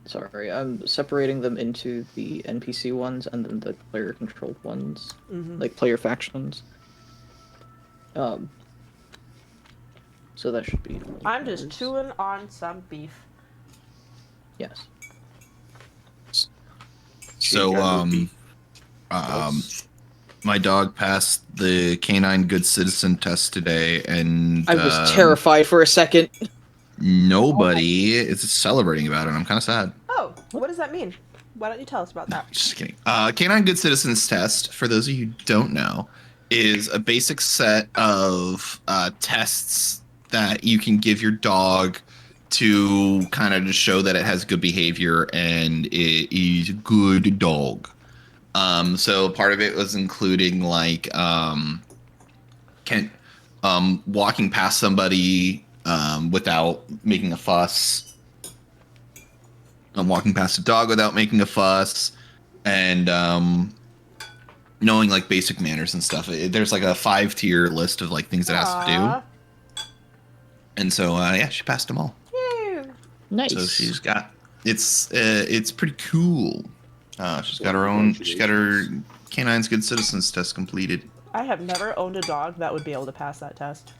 Sorry, I'm separating them into the NPC ones and then the player-controlled ones, like player factions. So that should be. I'm just chewing on some beef. Yes. so my dog passed the canine good citizen test today, and I was terrified for a second. nobody is celebrating about it. I'm kind of sad. Oh, what does that mean? Why don't you tell us about that? Just kidding. Canine Good Citizens test, for those of you who don't know, is a basic set of tests that you can give your dog to kind of just show that it has good behavior and it is a good dog. So part of it was including like can walking past somebody without making a fuss. Walking past a dog without making a fuss, and knowing like basic manners and stuff. There's like a 5-tier list of like things it has to do. And so yeah, she passed them all. Yay. Nice. So she's got it's pretty cool. She's got her Canine's Good Citizens test completed. I have never owned a dog that would be able to pass that test.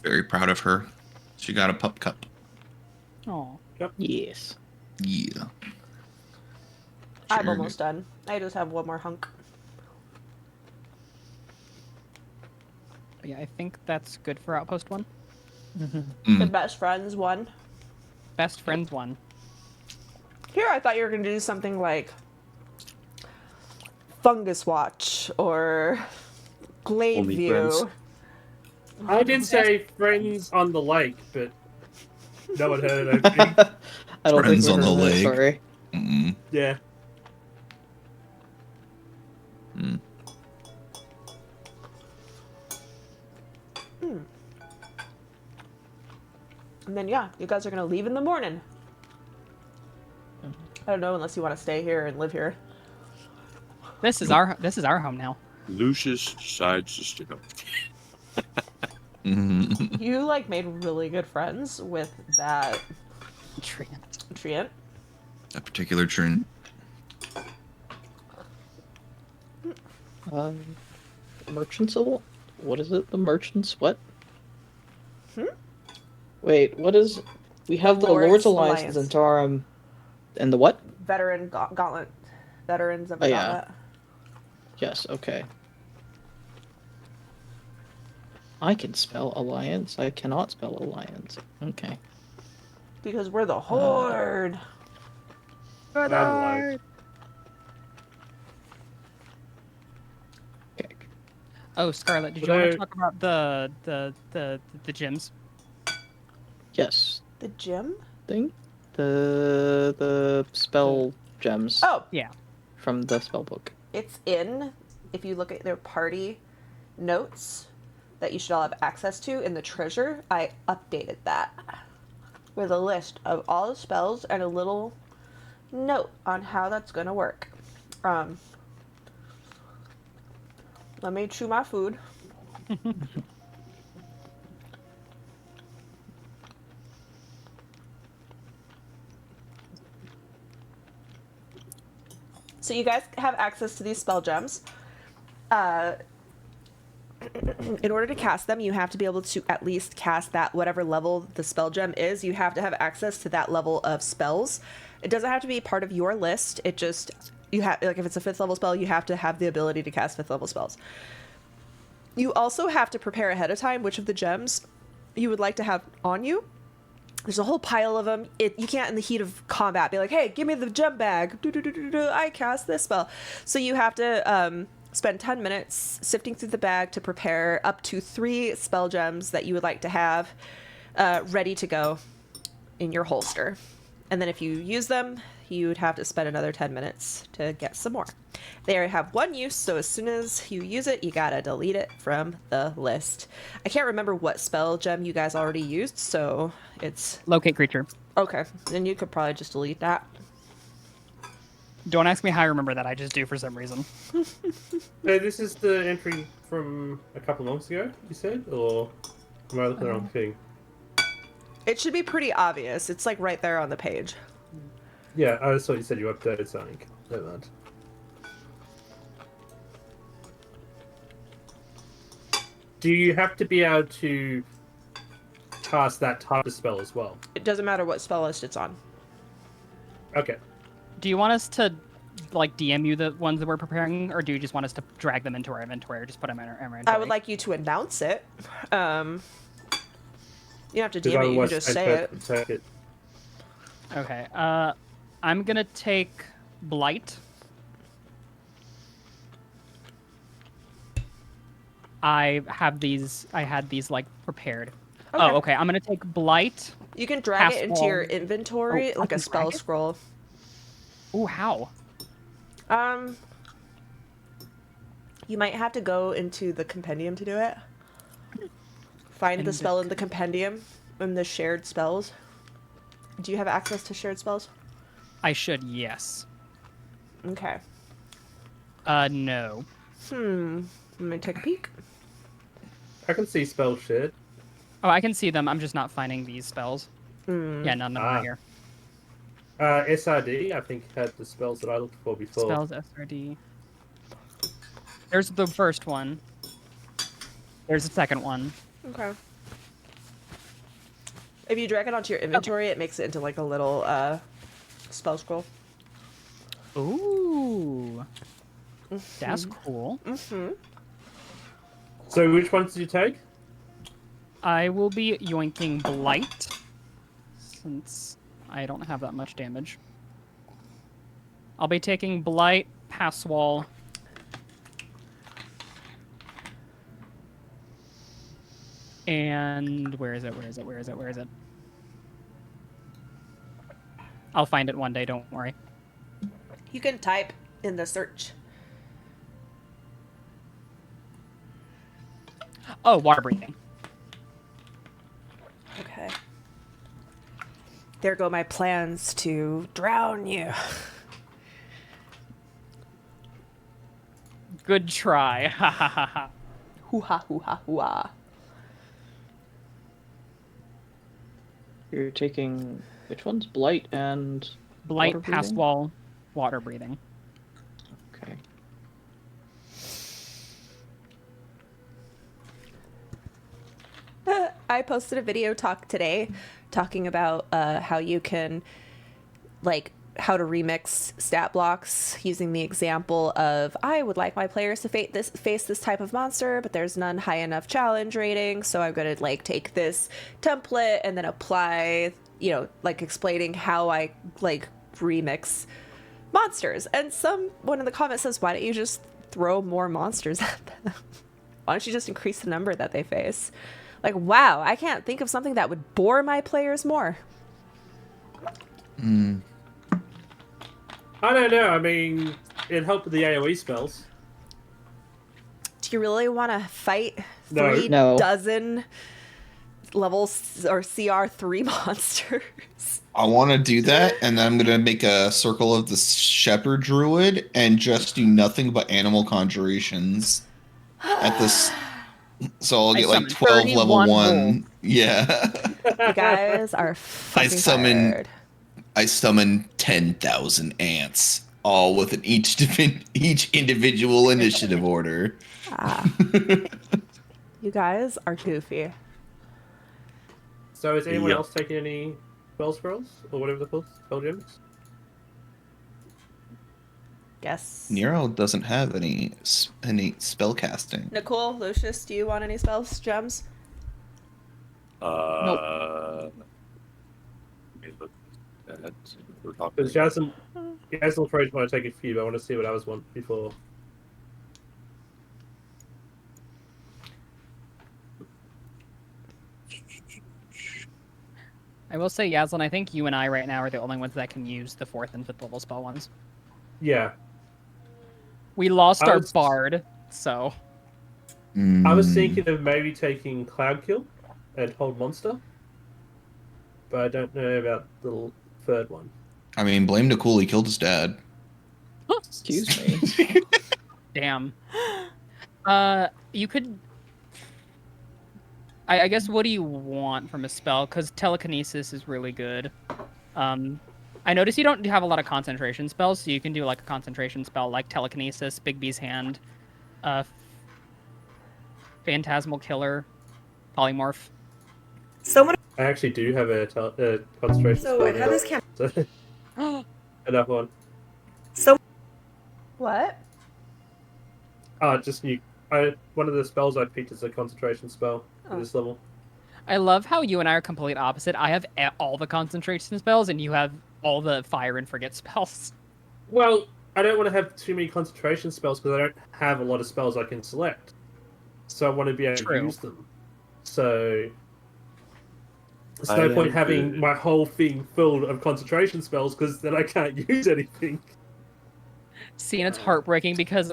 Very proud of her. She got a pup cup. Oh. Yes. Yeah. I'm Sure. almost done. I just have one more hunk. Yeah, I think that's good for Outpost 1. The best friends one. Best friends 1. Here, I thought you were going to do something like Fungus Watch or Glade Only View. friends. I did say friends on the lake, but no one heard it. I think. I don't Friends think on we're the gonna- lake. Sorry. Mm-mm. Yeah. Mm. And then, yeah, you guys are going to leave in the morning. I don't know, unless you want to stay here and live here. This is our home now. Lucius decides to stick up. Mhm. You, like, made really good friends with that treant. A particular trend. Merchants of what is it? The merchants what? Wait, what is? We have the Lord's Alliance in Zentarum, and the what? Veteran Gauntlet. Veterans of the Oh, yeah. Gauntlet. Yes. Okay. I can spell alliance. I cannot spell alliance. Okay. Because we're the Horde. Adelaide. Okay. Oh, Scarlet, did you want to Hello. talk about the gyms? Yes. The gym? Thing. The spell gems Oh, from the spell book. it's in, if you look at their party notes that you should all have access to in the treasure, I updated that with a list of all the spells and a little note on how that's going to work. Let me chew my food. So you guys have access to these spell gems. In order to cast them, you have to be able to at least cast that whatever level the spell gem is. You have to have access to that level of spells. It doesn't have to be part of your list. It just, you have, like if it's a 5th level spell, you have to have the ability to cast 5th level spells. You also have to prepare ahead of time which of the gems you would like to have on you. There's a whole pile of them. You can't, in the heat of combat, be like, hey, give me the gem bag. I cast this spell. So you have to spend 10 minutes sifting through the bag to prepare up to 3 spell gems that you would like to have ready to go in your holster. And then if you use them, you would have to spend another 10 minutes to get some more. They have 1 use, so as soon as you use it, you gotta delete it from the list. I can't remember what spell gem you guys already used, so it's... Locate creature. Okay, then you could probably just delete that. Don't ask me how I remember that. I just do for some reason. So this is the entry from a couple months ago, you said? Or am I looking at the wrong thing? It should be pretty obvious. It's like right there on the page. Yeah, I just thought you said you updated something. Never mind. Do you have to be able to cast that type of spell as well? It doesn't matter what spell list it's on. Okay. Do you want us to like DM you the ones that we're preparing, or do you just want us to drag them into our inventory, or just put them in our inventory? I would like you to announce it. You don't have to Because DM it, you can otherwise just I'd say have it. to take it. Okay. I'm gonna take Blight. I had these like prepared. Okay. Oh, okay. I'm gonna take Blight. You can drag Pass it into your wall. inventory Oh, I like a can spell drag it? scroll. Ooh, how? You might have to go into the compendium to do it. Find the spell in the compendium in the shared spells. Do you have access to shared spells? I should, yes. Okay. No. I'm gonna take a peek. I can see spell shared. Oh, I can see them. I'm just not finding these spells. Yeah, none of them are here. SRD, I think, had the spells that I looked for before. Spells SRD. There's the first one. There's the second one. Okay. If you drag it onto your inventory, it makes it into like a little spell scroll. Ooh. That's cool. So which ones did you take? I will be yoinking Blight, since I don't have that much damage. I'll be taking Blight, Pass Wall, and where is it? I'll find it one day, don't worry. You can type in the search. Oh, water breathing. Okay. There go my plans to drown you. Good try. Ha ha ha ha. Hoo-ha, hoo-ha, hoo-ha. You're taking which ones? Blight and Blight, water Pass breathing? Wall, water breathing. Okay. I posted a video talk today talking about how you can, like, how to remix stat blocks using the example of, I would like my players to face this type of monster, but there's none high enough challenge rating, so I'm going to, like, take this template and then apply, you know, like, explaining how I, like, remix monsters. And one in the comments says, why don't you just throw more monsters at them? Why don't you just increase the number that they face? Like, wow, I can't think of something that would bore my players more. I don't know. I mean, it helped with the AoE spells. Do you really want to fight No. 3 No. dozen levels or CR3 monsters? I want to do that, and then I'm gonna make a circle of the shepherd druid and just do nothing but animal conjurations at this. So I'll get like summoned 12 level 31 1. Yeah. You guys are fucking summon- tired. I summon 10,000 ants, all with each individual initiative order. You guys are goofy. So is anyone Yep. else taking any spell scrolls or whatever they're called? Spell gems? Guess. Nero doesn't have any spell casting. Nicole, Lucius, do you want any spells, gems? Let me look at we're talking. Because Jasmine will probably want to take a few, but I want to see what I was want before. I will say, Yaslin, I think you and I right now are the only ones that can use the 4th and 5th level spell ones. Yeah. We lost I our was- bard, so... I was Mm. thinking of maybe taking Cloud Kill and Hold Monster. But I don't know about the third one. I mean, blame Nicole. He killed his dad. Excuse me. Damn. You could... I guess, what do you want from a spell? Because telekinesis is really good. I notice you don't have a lot of concentration spells, so you can do like a concentration spell like telekinesis, Bigby's Hand, Phantasmal Killer, Polymorph. Someone. I actually do have a concentration So spell. I have this camp. So, enough one. What? Just one of the spells I picked is a concentration spell at this level. I love how you and I are complete opposite. I have all the concentration spells, and you have all the fire and forget spells. Well, I don't want to have too many concentration spells because I don't have a lot of spells I can select. So I want to be able True. to use them. So there's I no point am having good. my whole thing full of concentration spells because then I can't use anything. See, and it's heartbreaking because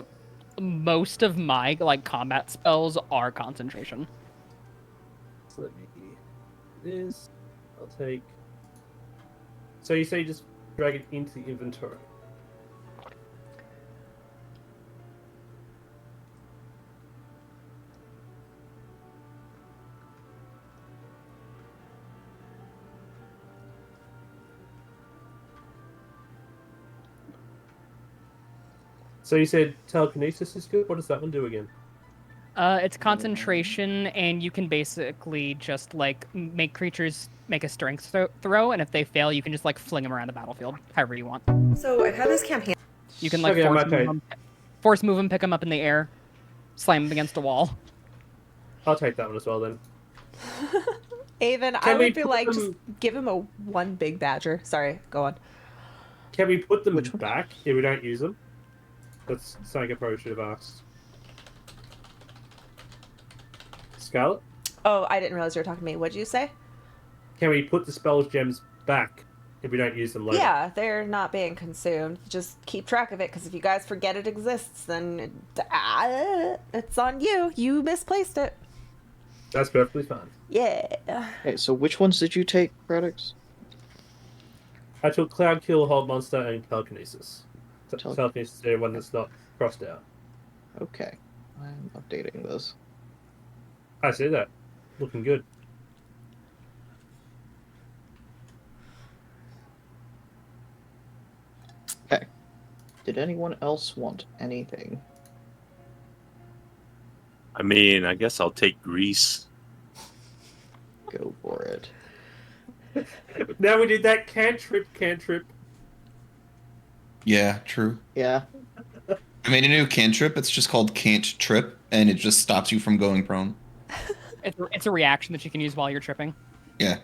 most of my like combat spells are concentration. So let me do this. I'll take. So you say just drag it into the inventory. So you said telekinesis is good? What does that one do again? It's concentration, and you can basically just like make creatures make a strength throw, and if they fail, you can just like fling them around the battlefield, however you want. So I've had this campaign. You can like Okay, force move them, pick them up in the air, slam them against a wall. I'll take that one as well then. Avon, I Can we would be put like, them- just give him a one big badger. Sorry, go on. Can we put them Which one? back if we don't use them? That's something I probably should have asked. Scarlet? Oh, I didn't realize you were talking to me. What'd you say? Can we put the spell gems back if we don't use them later? Yeah, they're not being consumed. Just keep track of it, because if you guys forget it exists, then it's on you. You misplaced it. That's perfectly fine. Yeah. Okay, so which ones did you take, Radix? I took Cloud Kill, Hold Monster, and Telekinesis. Tele- Telekinesis is the one that's not crossed out. Okay, I'm updating this. I see that. Looking good. Okay. Did anyone else want anything? I mean, I guess I'll take Grease. Go for it. Now we did that cantrip. Yeah, true. Yeah. I made a new cantrip. It's just called Can't Trip, and it just stops you from going prone. It's a reaction that you can use while you're tripping. Yeah.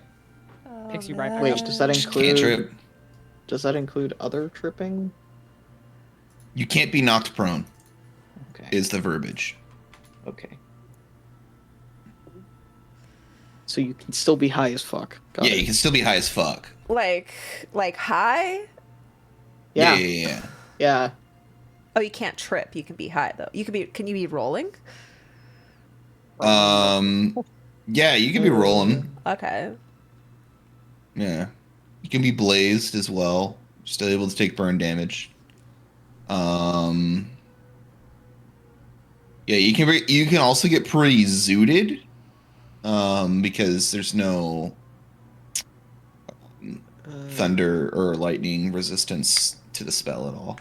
Takes you right back Wait, up. does that Can't include? trip. Does that include other tripping? You can't be knocked prone, Okay. is the verbiage. Okay. So you can still be high as fuck. Got Yeah, it. you can still be high as fuck. Like high? Yeah. Yeah. Yeah. Oh, you can't trip. You can be high, though. Can you be rolling? Yeah, you can be rolling. Okay. Yeah. You can be blazed as well. Still able to take burn damage. Yeah, you can also get pretty zooted. Because there's no thunder or lightning resistance to the spell at all.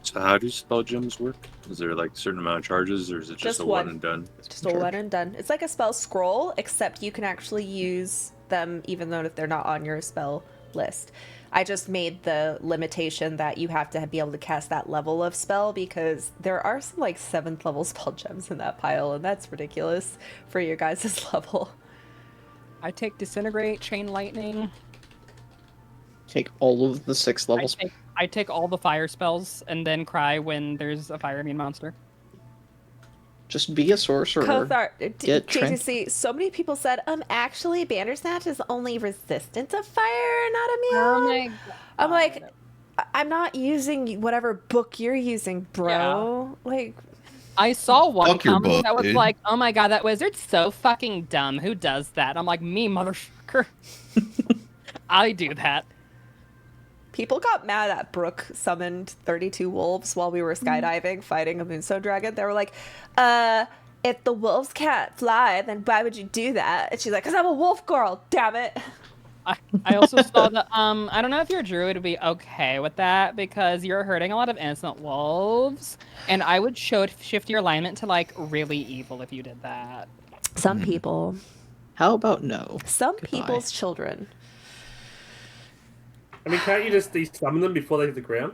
So how do spell gems work? Is there like a certain amount of charges, or is it just Just a one. one and done? Just a one and done. It's like a spell scroll, except you can actually use them even though if they're not on your spell list. I just made the limitation that you have to be able to cast that level of spell, because there are some like 7th level spell gems in that pile, and that's ridiculous for your guys' level. I take Disintegrate, Chain Lightning. Take all of the 6 levels. I take all the fire spells and then cry when there's a fire immune monster. Just be a sorcerer. Kothar, Get JTC, so many people said, actually, Bandersnatch is only resistant to fire, not immune. I'm like, I'm not using whatever book you're using, bro. Like, I saw one Fuck your comment book, that was dude. like, "Oh my god, that wizard's so fucking dumb. Who does that?" I'm like, "Me, motherfucker." I do that. people got mad that Brooke summoned 32 wolves while we were skydiving fighting a moonstone dragon. They were like, if the wolves can't fly, then why would you do that? And she's like, because I'm a wolf girl, damn it. I also saw that. I don't know if your druid would be okay with that because you're hurting a lot of innocent wolves, and I would shift your alignment to like really evil if you did that. Some people. How about no? Some Goodbye. people's children. I mean, can't you just de-summon them before they hit the ground?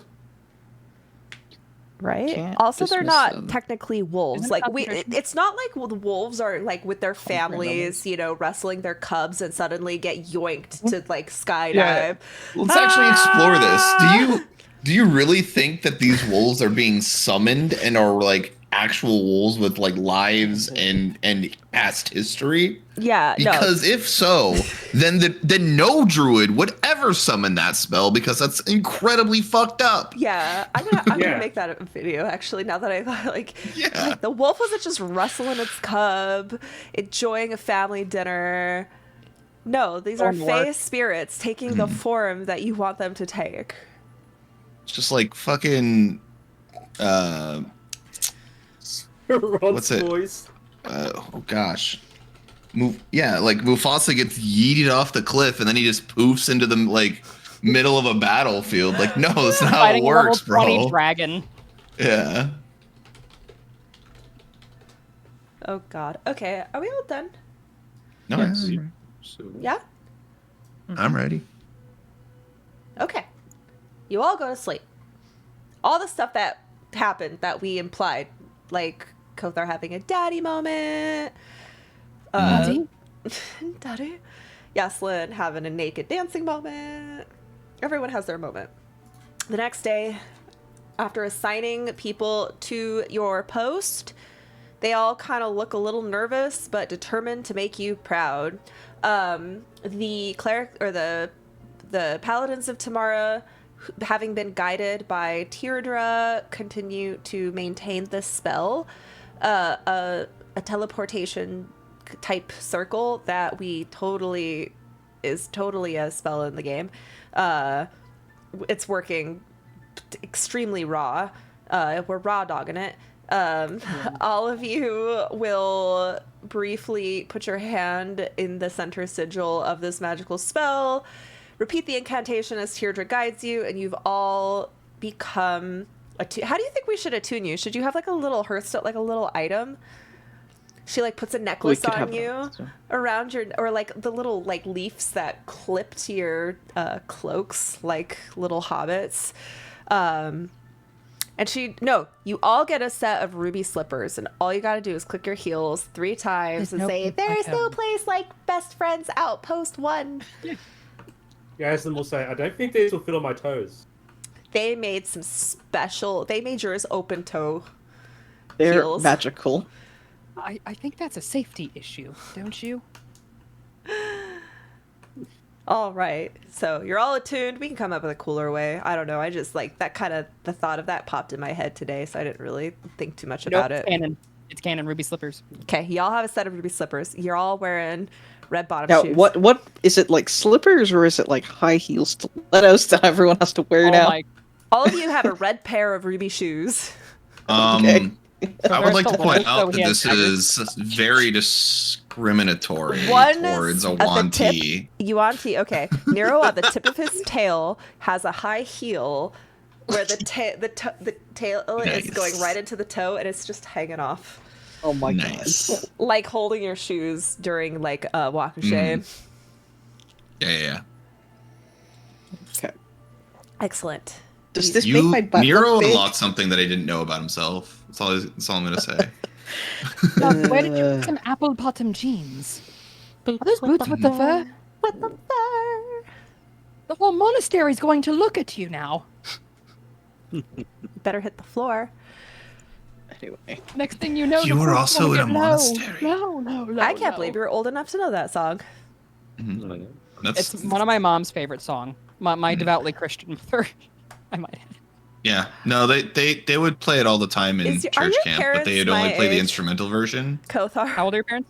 Right. Can't Also, they're dismiss not them. technically wolves. Isn't Like concentration- it's not like the wolves are like with their families, animals. you know, wrestling their cubs and suddenly get yoinked to like skydive. Yeah. Let's actually explore this. Do you really think that these wolves are being summoned and are like actual wolves with like lives and past history? Yeah, no. Because if so, then no druid would ever summon that spell because that's incredibly fucked up. Yeah, I'm gonna Yeah. make that a video actually. Now that I like, Yeah. like the wolf wasn't just rustling its cub, enjoying a family dinner. No, these are Going to fae work. spirits taking the form that you want them to take. It's just like fucking Ron's What's it? voice. oh gosh. Like Mufasa gets yeeted off the cliff and then he just poofs into the like middle of a battlefield. Like, no, that's not how it Fighting a level works, 20 bro. dragon. Yeah. Oh God. Okay, are we all done? No, Yes. So, Yeah. I'm ready. Okay. You all go to sleep. All the stuff that happened that we implied, like Kothar having a daddy moment, Daddy? daddy, Yaslin having a naked dancing moment. Everyone has their moment. The next day, after assigning people to your post, they all kind of look a little nervous but determined to make you proud. The cleric or the paladins of Tamara, having been guided by Teardra, continue to maintain this spell, a teleportation type circle that is totally a spell in the game. It's working extremely raw. We're raw dogging it. All of you will briefly put your hand in the center sigil of this magical spell, repeat the incantation as Teardra guides you, and you've all become how do you think we should attune you? Should you have like a little hearthstone, like a little item? She like puts a necklace could on have you that, so. around your, or like the little like leaves that clip to your cloaks, like little hobbits. And you all get a set of ruby slippers, and all you got to do is click your heels 3 times and say, "There's no place like Best Friends Outpost 1." Guys, then will say, I don't think these will fit on my toes. They made yours open toe. They're Heels. magical. I think that's a safety issue, don't you? All right, so you're all attuned. We can come up with a cooler way. I don't know. I just like that the thought of that popped in my head today, so I didn't really think too much about Nope, it. Canon. It's canon. Ruby slippers. Okay, y'all have a set of ruby slippers. You're all wearing red bottom Now, shoes. what is it, like slippers or is it like high heel stilettos that everyone has to wear Oh now? my! All of you have a red pair of ruby shoes. Okay. I would like to There's the point one, out so that he this has is very discriminatory One towards a at the tip. Wanti. Yuanti, okay. Nero at the tip of his tail has a high heel where the tail is Nice. going right into the toe and it's just hanging off. Oh my Nice. Like holding your shoes during like a walk of shame. Yeah. Okay. Excellent. Does this You, make my butt Nero look big? unlocked something that he didn't know about himself. That's all I'm gonna say. Where did you get some apple bottom jeans? Are those boots with the fur? With the fur. The whole monastery's going to look at you now. Better hit the floor. Anyway. Next thing you know, You the were floor's also gonna in a get monastery. No. I can't believe you're old enough to know that song. That's It's one of my mom's favorite song. My devoutly Christian mother. I might add. yeah. No, they would play it all the time in Are church your camp, but they parents would only my play the age? instrumental version. Kothar. How old are your parents?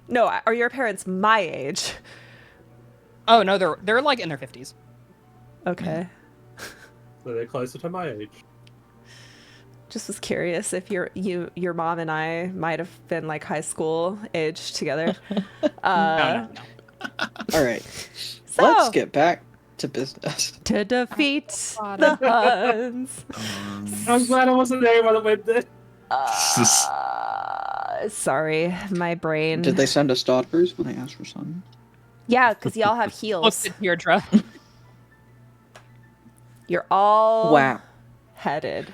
No, are your parents my age? Oh no, they're like in their 50s. Okay. So they're closer to my age. Just was curious if your mom and I might have been like high school age together. No. All right. So, Let's get back to business. to defeat God. the Huns. I'm glad I wasn't there when it went there. Sorry, my brain. Did they send us daughters when I asked for sons? Yeah, because y'all have Look heels. at Deirdre. You're all Wow. headed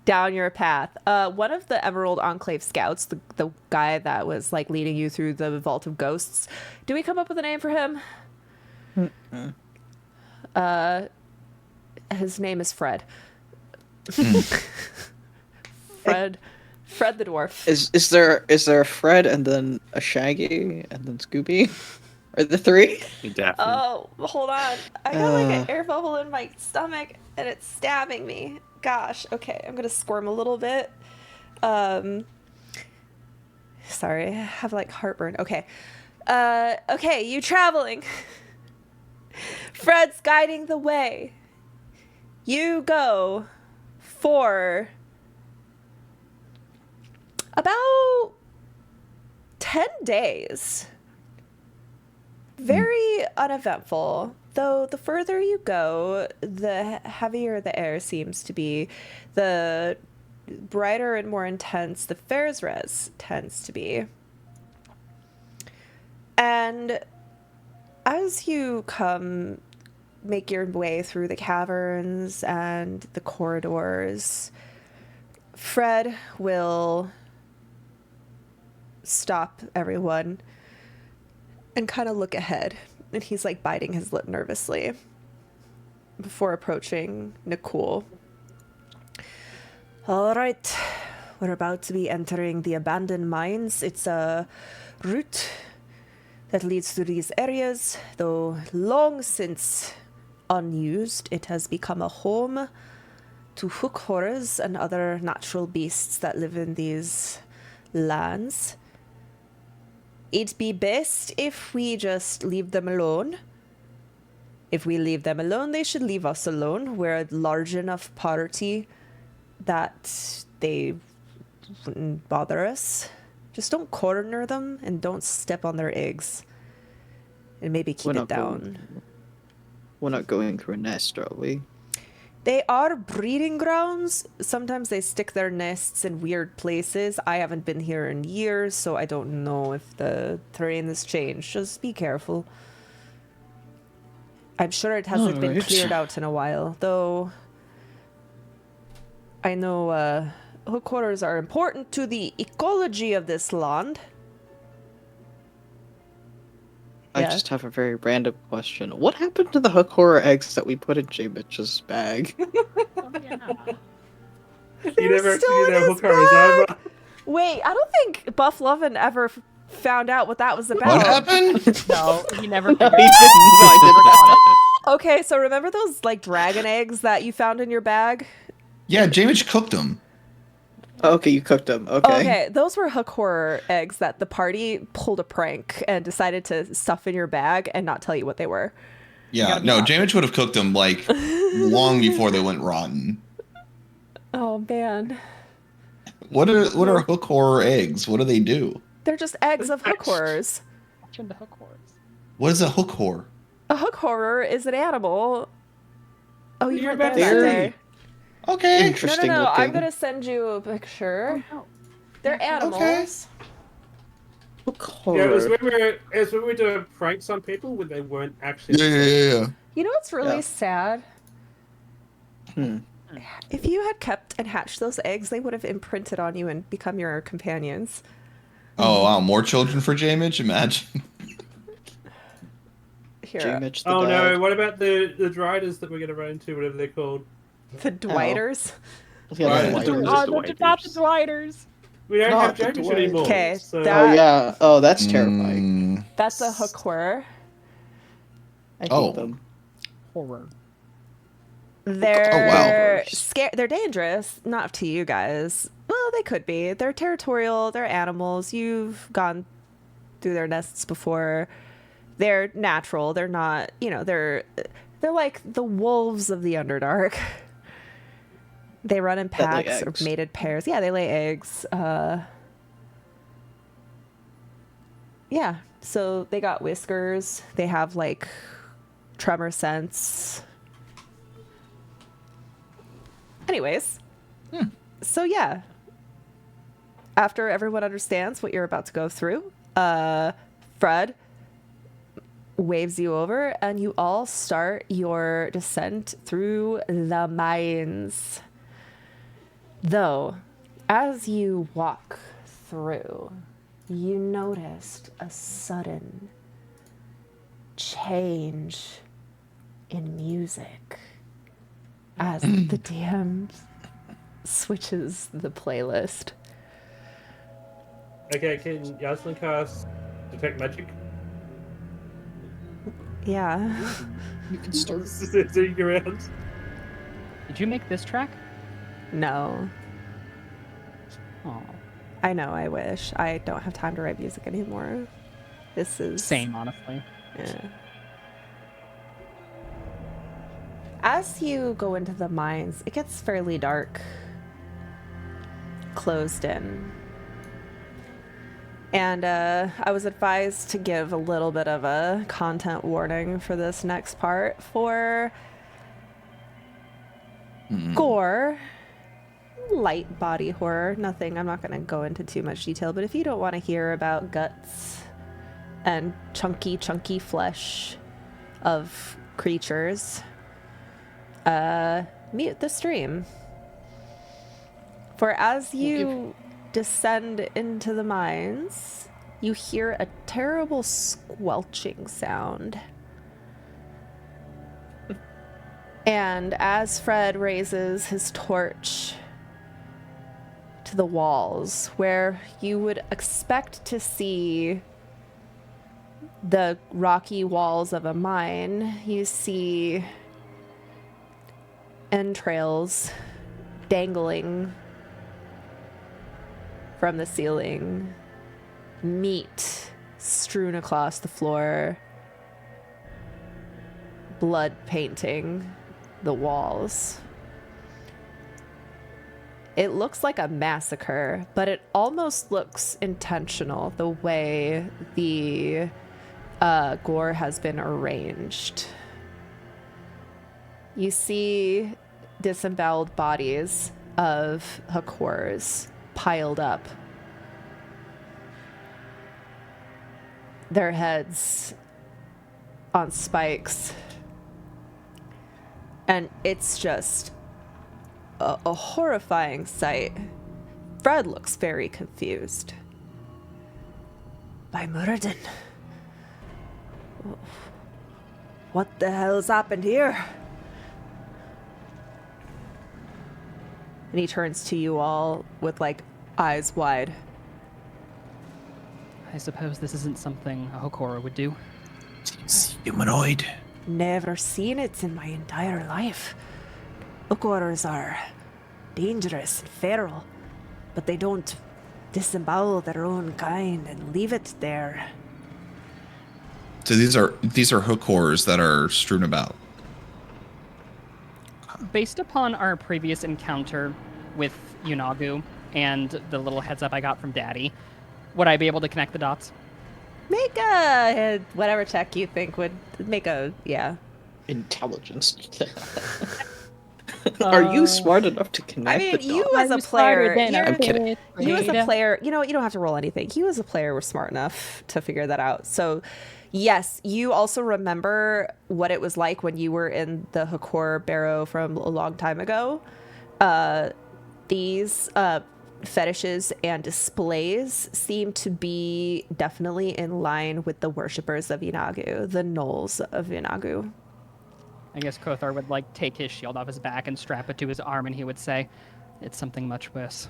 down your path. One of the Emerald Enclave scouts, the guy that was like leading you through the Vault of Ghosts. Do we come up with a name for him? His name is Fred. Fred. Fred the dwarf. Is there a Fred and then a Shaggy and then Scooby? Are the three? Daphne. Oh, hold on. I got like an Uh. air bubble in my stomach and it's stabbing me. Gosh. Okay, I'm gonna squirm a little bit. Sorry, I have like heartburn. Okay. Okay, you traveling. Fred's guiding the way. You go for about 10 days. Very uneventful. Though the further you go, the heavier the air seems to be. The brighter and more intense the Fair's Res tends to be. And as you make your way through the caverns and the corridors, Fred will stop everyone and kind of look ahead. And he's like biting his lip nervously before approaching Nicole. All right, we're about to be entering the abandoned mines. It's a route that leads through these areas, though long since unused. It has become a home to hook horrors and other natural beasts that live in these lands. It'd be best if we just leave them alone. If we leave them alone, they should leave us alone. We're a large enough party that they wouldn't bother us. Just don't corner them and don't step on their eggs. And maybe keep it down. We're not going through a nest, are we? They are breeding grounds. Sometimes they stick their nests in weird places. I haven't been here in years, so I don't know if the terrain has changed. Just be careful. I'm sure it hasn't been Alright. cleared out in a while, though I know hook horrors are important to the ecology of this land. I Yeah. just have a very random question. What happened to the hook horror eggs that we put in J Mitch's bag? Oh, yeah. You never still actually in know his hook horrors over. Wait, I don't think Buff Lovin ever found out what that was about. What happened? No, he never No, figured he it didn't. No, I out. didn't. Okay, so remember those like dragon eggs that you found in your bag? Yeah, Jamich cooked them. Okay, you cooked them. Okay. Okay, those were hook horror eggs that the party pulled a prank and decided to stuff in your bag and not tell you what they were. Yeah, gotta be no, cautious. Jamich would have cooked them like long before they went rotten. Oh man. What are hook horror eggs? What do they do? They're just eggs of hook horrors. Watch into hook horrors. What is a hook horror? A hook horror is an animal. Oh, you You're weren't there about that to- day. Okay. No, Interesting no, looking. I'm gonna send you a picture. Oh, They're animals. Hook Yeah, horror. it was when we were doing pranks on people when they weren't actually. Yeah. You know what's really Yeah. sad? Hmm. If you had kept and hatched those eggs, they would have imprinted on you and become your companions. Oh wow, more children for Jamich? Imagine. J Here, Mitch the Oh no! dog. What about the driders that we're gonna run into? Whatever they're called. the Dwighters. Yeah, Right. the Just white- the- Oh, Dwighters. not the Dwighters. We don't Not have the James Dwight. anymore. Okay, so that- Oh yeah. Oh, that's terrifying. Mm, That's a hook horror. I hate Oh. them. Horror. They're wow. scared. They're dangerous, not to you guys. Well, they could be. They're territorial. They're animals. You've gone through their nests before. They're natural. They're not. You know. They're like the wolves of the Underdark. They run in That lay packs or eggs. mated pairs. Yeah, they lay eggs. Yeah. So they got whiskers. They have like tremor sense. Anyways, so yeah, after everyone understands what you're about to go through, Fred waves you over and you all start your descent through the mines. Though, as you walk through, you noticed a sudden change in music as the DM switches the playlist. Okay, can Yaslin cast Detect Magic? Yeah. You can start. Sitting around. Did you make this track? No. Oh, I know, I wish. I don't have time to write music anymore. This is... same, honestly. Yeah. As you go into the mines, it gets fairly dark. Closed in. And I was advised to give a little bit of a content warning for this next part for gore, light body horror. Nothing, I'm not going to go into too much detail, but if you don't want to hear about guts and chunky flesh of creatures, mute the stream. For as you descend into the mines, you hear a terrible squelching sound. And as Fred raises his torch to the walls, where you would expect to see the rocky walls of a mine, you see entrails dangling from the ceiling, meat strewn across the floor, blood painting the walls. It looks like a massacre, but it almost looks intentional the way the gore has been arranged. You see disemboweled bodies of Hakors piled up. Their heads on spikes. And it's just a horrifying sight. Fred looks very confused. By Muradin. What the hell's happened here? And he turns to you all with, like, eyes wide. I suppose this isn't something a Hokora would do. Seems humanoid. Never seen it in my entire life. Ukoras are dangerous and feral, but they don't disembowel their own kind and leave it there. So these are hookors that are strewn about. Based upon our previous encounter with Yunagu and the little heads up I got from Daddy, would I be able to connect the dots? Make a whatever check you think would make a Intelligence. Are you smart enough to connect I mean, the you dots? as a player, I'm kidding. You as a player, you don't have to roll anything. You as a player were smart enough to figure that out. So, yes, you also remember what it was like when you were in the Hakor Barrow from a long time ago. These fetishes and displays seem to be definitely in line with the worshippers of Inagu, the gnolls of Inagu. I guess Kothar would like take his shield off his back and strap it to his arm, and he would say, "It's something much worse.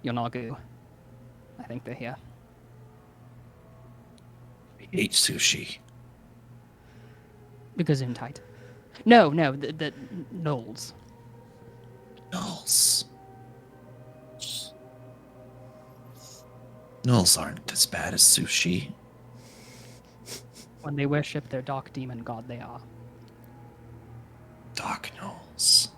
Yonagu. I think they're here." I hate sushi. Because in tight. No, the gnolls. Gnolls. Gnolls aren't as bad as sushi. When they worship their dark demon god, they are. Dark gnolls.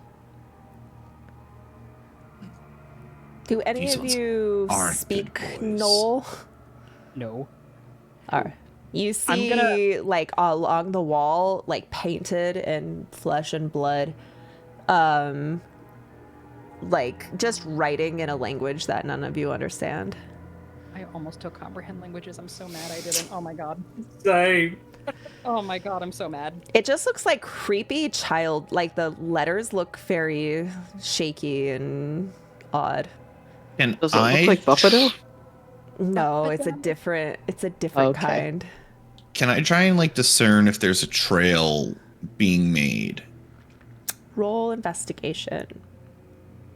Do any These of ones you aren't speak good boys. Gnoll? No. Alright. You I'm see, gonna- like, along the wall, like, painted in flesh and blood, like, just writing in a language that none of you understand. I almost took comprehend languages. I'm so mad I didn't. Oh my god. Same. Oh my god, I'm so mad. It just looks like creepy child, like, the letters look very shaky and odd. And Does it look like Buffalo? No, it's a different Okay. kind. Can I try and like discern if there's a trail being made? Roll investigation.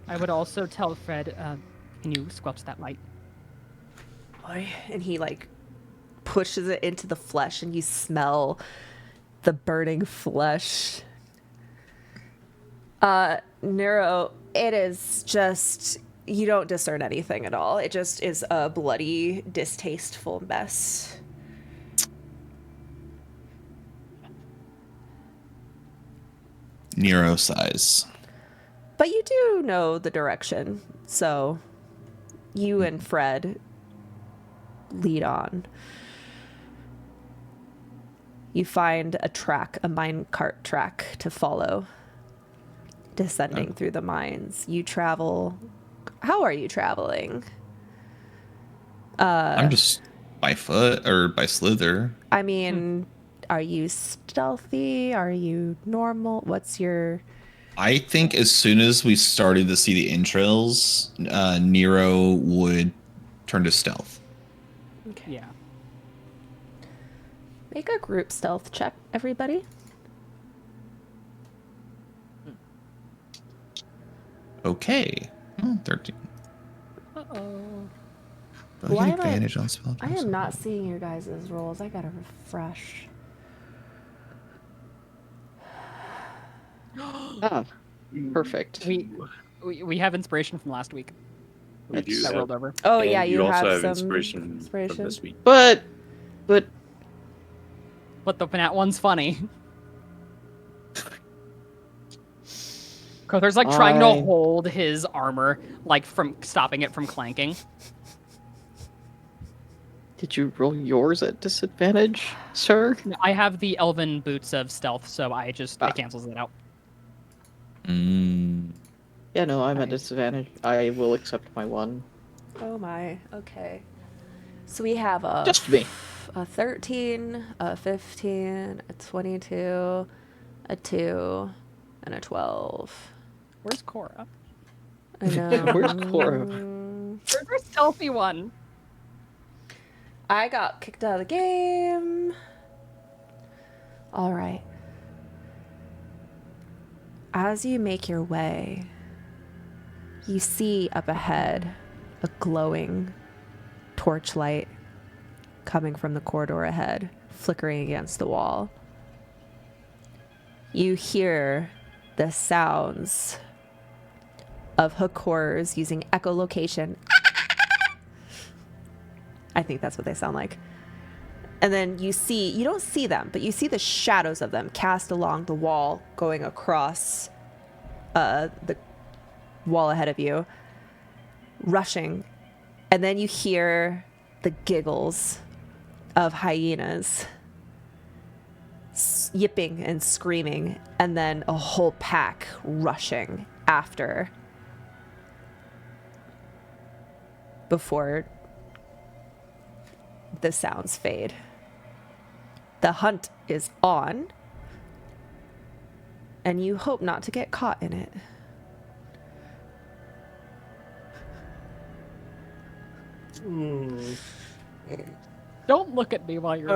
I would also tell Fred, can you squelch that light? boy. And he like pushes it into the flesh, and you smell the burning flesh. Nero, it is just, you don't discern anything at all. It just is a bloody, distasteful mess. Nero size. But you do know the direction, so you and Fred lead on. You find a track, a minecart track to follow, descending through the mines. You travel. How are you traveling? I'm just by foot or by slither. I mean, are you stealthy? Are you normal? What's your... I think as soon as we started to see the entrails, Nero would turn to stealth. Okay. Yeah. Make a group stealth check, everybody. Okay. 13. Uh-oh. Do I Why get am I- advantage on spell I checks? am not seeing your guys' rolls. I gotta refresh. Ah, perfect. We have inspiration from last week. We do That have- rolled over. Oh, and yeah, you also have some inspiration from this week. But But the Nat one's funny. Kothar's like trying to I- hold his armor, like from stopping it from clanking. did you roll yours at disadvantage, sir? I have the elven boots of stealth, so I just it cancels it out. Yeah, no, I'm at Nice. disadvantage. I will accept my one. Oh my, okay. So we have a Just me. a 13, a 15, a 22, a 2, and a 12. Where's Cora? I know. Where's Cora? Where's our stealthy one? I got kicked out of the game. All right. As you make your way, you see up ahead a glowing torchlight coming from the corridor ahead, flickering against the wall. You hear the sounds of hook horrors using echolocation. I think that's what they sound like. And then you don't see them, but you see the shadows of them cast along the wall going across the wall ahead of you, rushing. And then you hear the giggles of hyenas yipping and screaming, and then a whole pack rushing after before the sounds fade. The hunt is on, and you hope not to get caught in it. Don't look at me while you're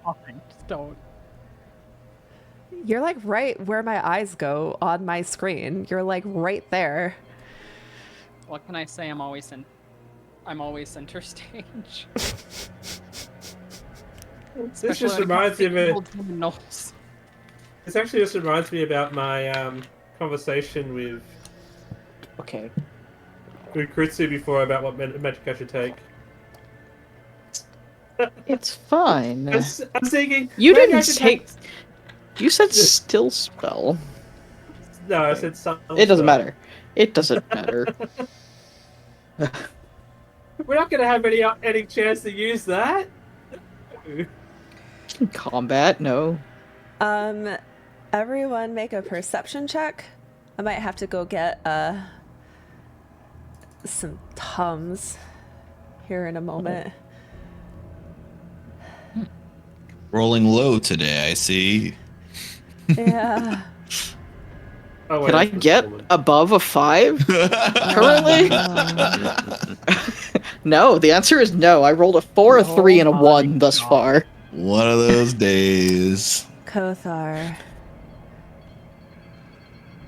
talking. Just don't. You're like right where my eyes go on my screen. You're like right there. What can I say? I'm always center stage. This just reminds me of it. it. This actually just reminds me about my conversation with Okay. Kritsu before about what magic I should take. It's fine. I was thinking You maybe I didn't should take. take- You said still spell. No, I said something. It doesn't matter. It doesn't matter. We're not gonna have any chance to use that. Combat, no. Everyone make a perception check. I might have to go get some Tums here in a moment. Rolling low today, I see. Yeah. Oh, wait, Can I it's get woman. above a 5 currently? No, the answer is no. I rolled a 4, a 3, and a Oh my 1 thus God. far. One of those days. Kothar.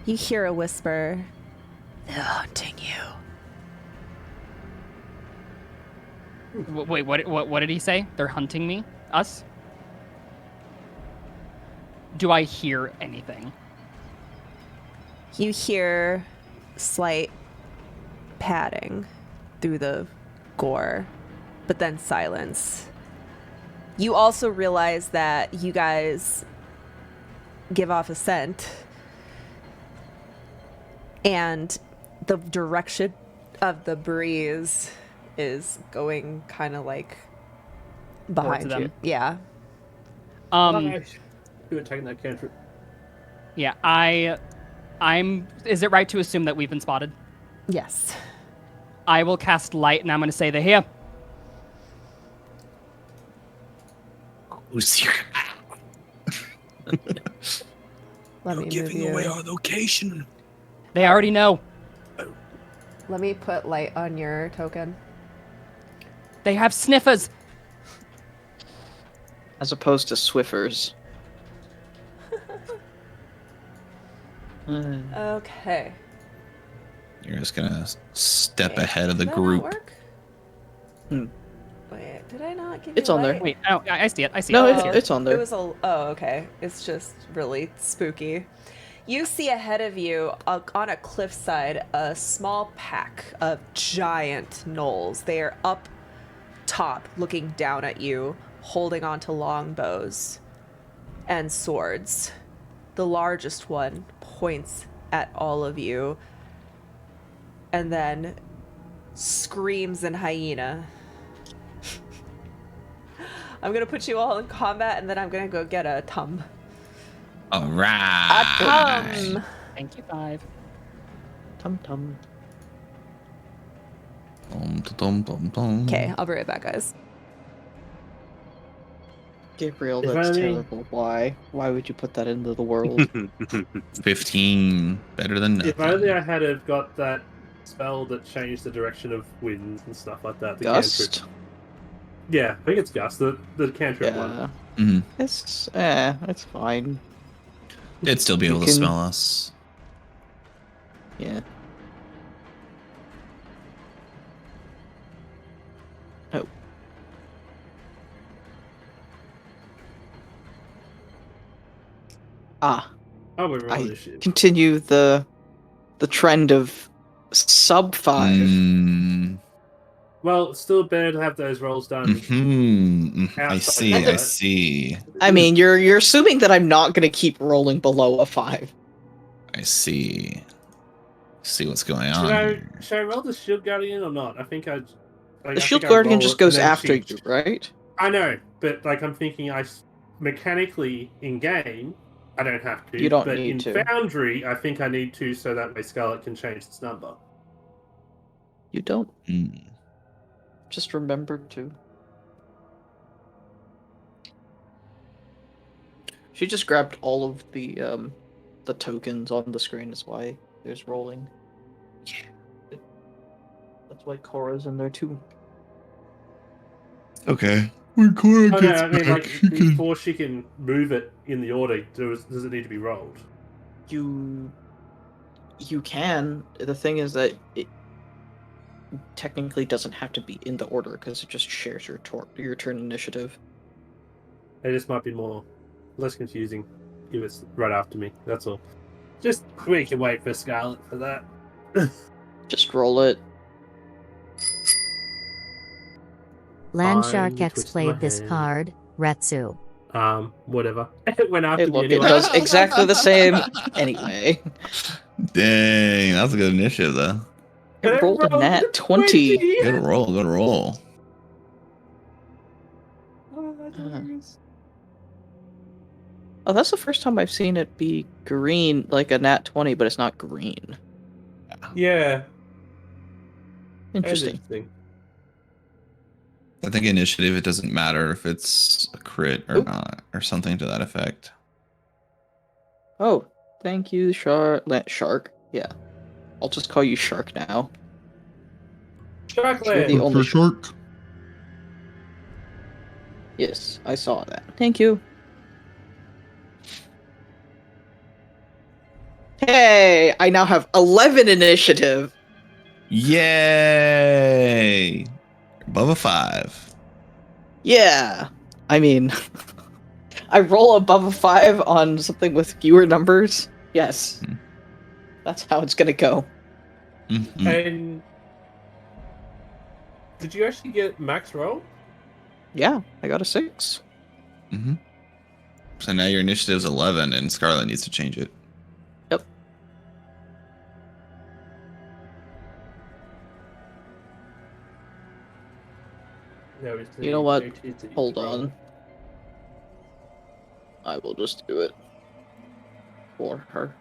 You hear a whisper. They're hunting you. Wait, what did he say? They're hunting me? Us? Do I hear anything? You hear slight padding through the gore, but then silence. You also realize that you guys give off a scent, and the direction of the breeze is going kind of like behind them. you. Yeah. Who had taken that cantrip? Yeah, I'm. Is it right to assume that we've been spotted? Yes. I will cast light, and I'm going to say they're here. Who's here? Let me Giving move away you. our location. They already know. Let me put light on your token. They have sniffers. As opposed to Swiffers. Okay. You're just gonna step Wait, ahead of the did that not group. work? Hmm. Wait, did I not give It's you on there. light? Wait, oh, I see it. I see No, it. it's on there. It was a. Oh, okay. It's just really spooky. You see ahead of you, on a cliffside, a small pack of giant gnolls. They are up top, looking down at you, holding onto longbows and swords. The largest one points at all of you, and then screams in hyena. I'm gonna put you all in combat, and then I'm gonna go get a tum. All right. Thank you, 5. Tum tum. Okay, I'll be right back, guys. Gabriel, If that's only- terrible. Why? Why would you put that into the world? 15. Better than nothing. If only I had have got that spell that changed the direction of winds and stuff like that. The Gust? cantrip. Yeah, I think it's Gust, the cantrip one. Yeah. Mhm. It's fine. It'd still be You able to can- smell us. Yeah. Oh. Ah, Oh, we're I on this shit. continue the trend of sub 5. Mm, Well, it's still better to have those rolls done. I Outside see. of I that. see. I mean, you're assuming that I'm not gonna keep rolling below a 5. I see. See what's going Should on. I, here. should I roll the Shield Guardian or not? I think I. The Shield Guardian just goes after you, right? I know, but like I'm thinking, mechanically in game, I don't have to. You don't but need in to. Foundry, I think I need to, so that way Scarlet can change its number. You don't. Mm. Just remember to. She just grabbed all of the tokens on the screen. Is why there's rolling. Yeah. That's why Cora's in there too. Okay. When Cora Oh no, gets I mean back, like she can- before she can move it in the order, does it need to be rolled? You can. The thing is that it technically doesn't have to be in the order because it just shares your turn initiative. It just might be less confusing if it's right after me. That's all. Just we can wait for Scarlet for that. Just roll it. Landshark Fine, X twist played my this hand. card, Retsu. Whatever. It went after Hey, me look, anyway. it does exactly the same anyway. Dang, that's a good initiative, though. It rolled a nat 20. Good roll. Good roll. Oh, that's hilarious. Oh, that's the first time I've seen it be green, like a nat 20, but it's not green. Yeah. Interesting. I think initiative, it doesn't matter if it's a crit or Oop. not, or something to that effect. Oh, thank you, Shark. Yeah. I'll just call you Shark now. Sharkland. The only shark. Yes, I saw that. Thank you. Hey, I now have 11 initiative. Yay! above a 5. Yeah. I mean, I roll above a 5 on something with fewer numbers. Yes. Hmm. That's how it's gonna go. Mhm. And did you actually get max roll? Yeah, I got a 6. Mhm. So now your initiative's 11, and Scarlet needs to change it. Yep. No, it's You know what? Hold on. I will just do it for her.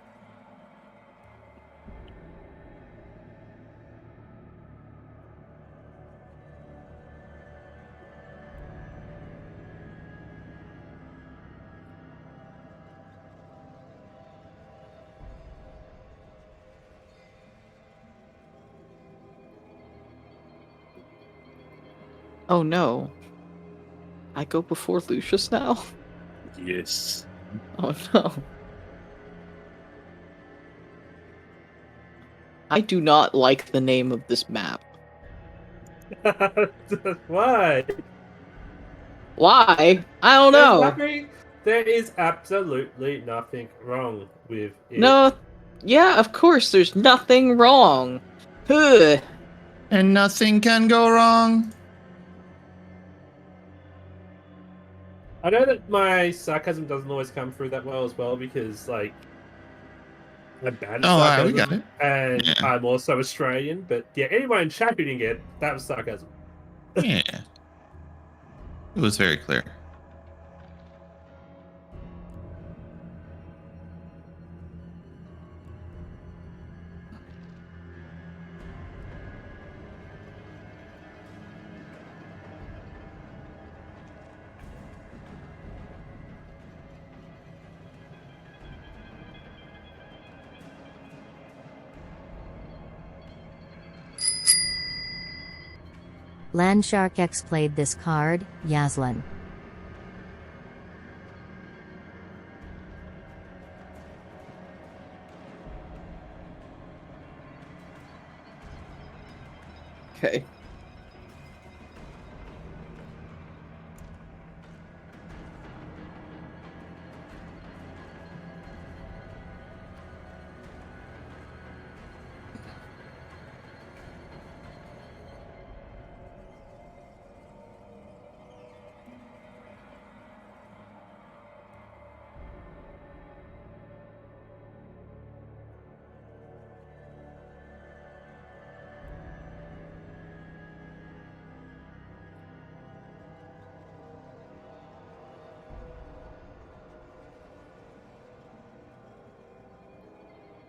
Oh no. I go before Lucius now? Yes. Oh no. I do not like the name of this map. Why? Why? I don't know. There is absolutely nothing wrong with it. No, yeah, of course, there's nothing wrong. Ugh. And nothing can go wrong. I know that my sarcasm doesn't always come through that well as well because, like, I'm bad at Oh, sarcasm, we got it. and Yeah. I'm also Australian. But yeah, anyone in chat who didn't get it, that was sarcasm. Yeah. It was very clear. Landshark X played this card, Yazlan. Okay.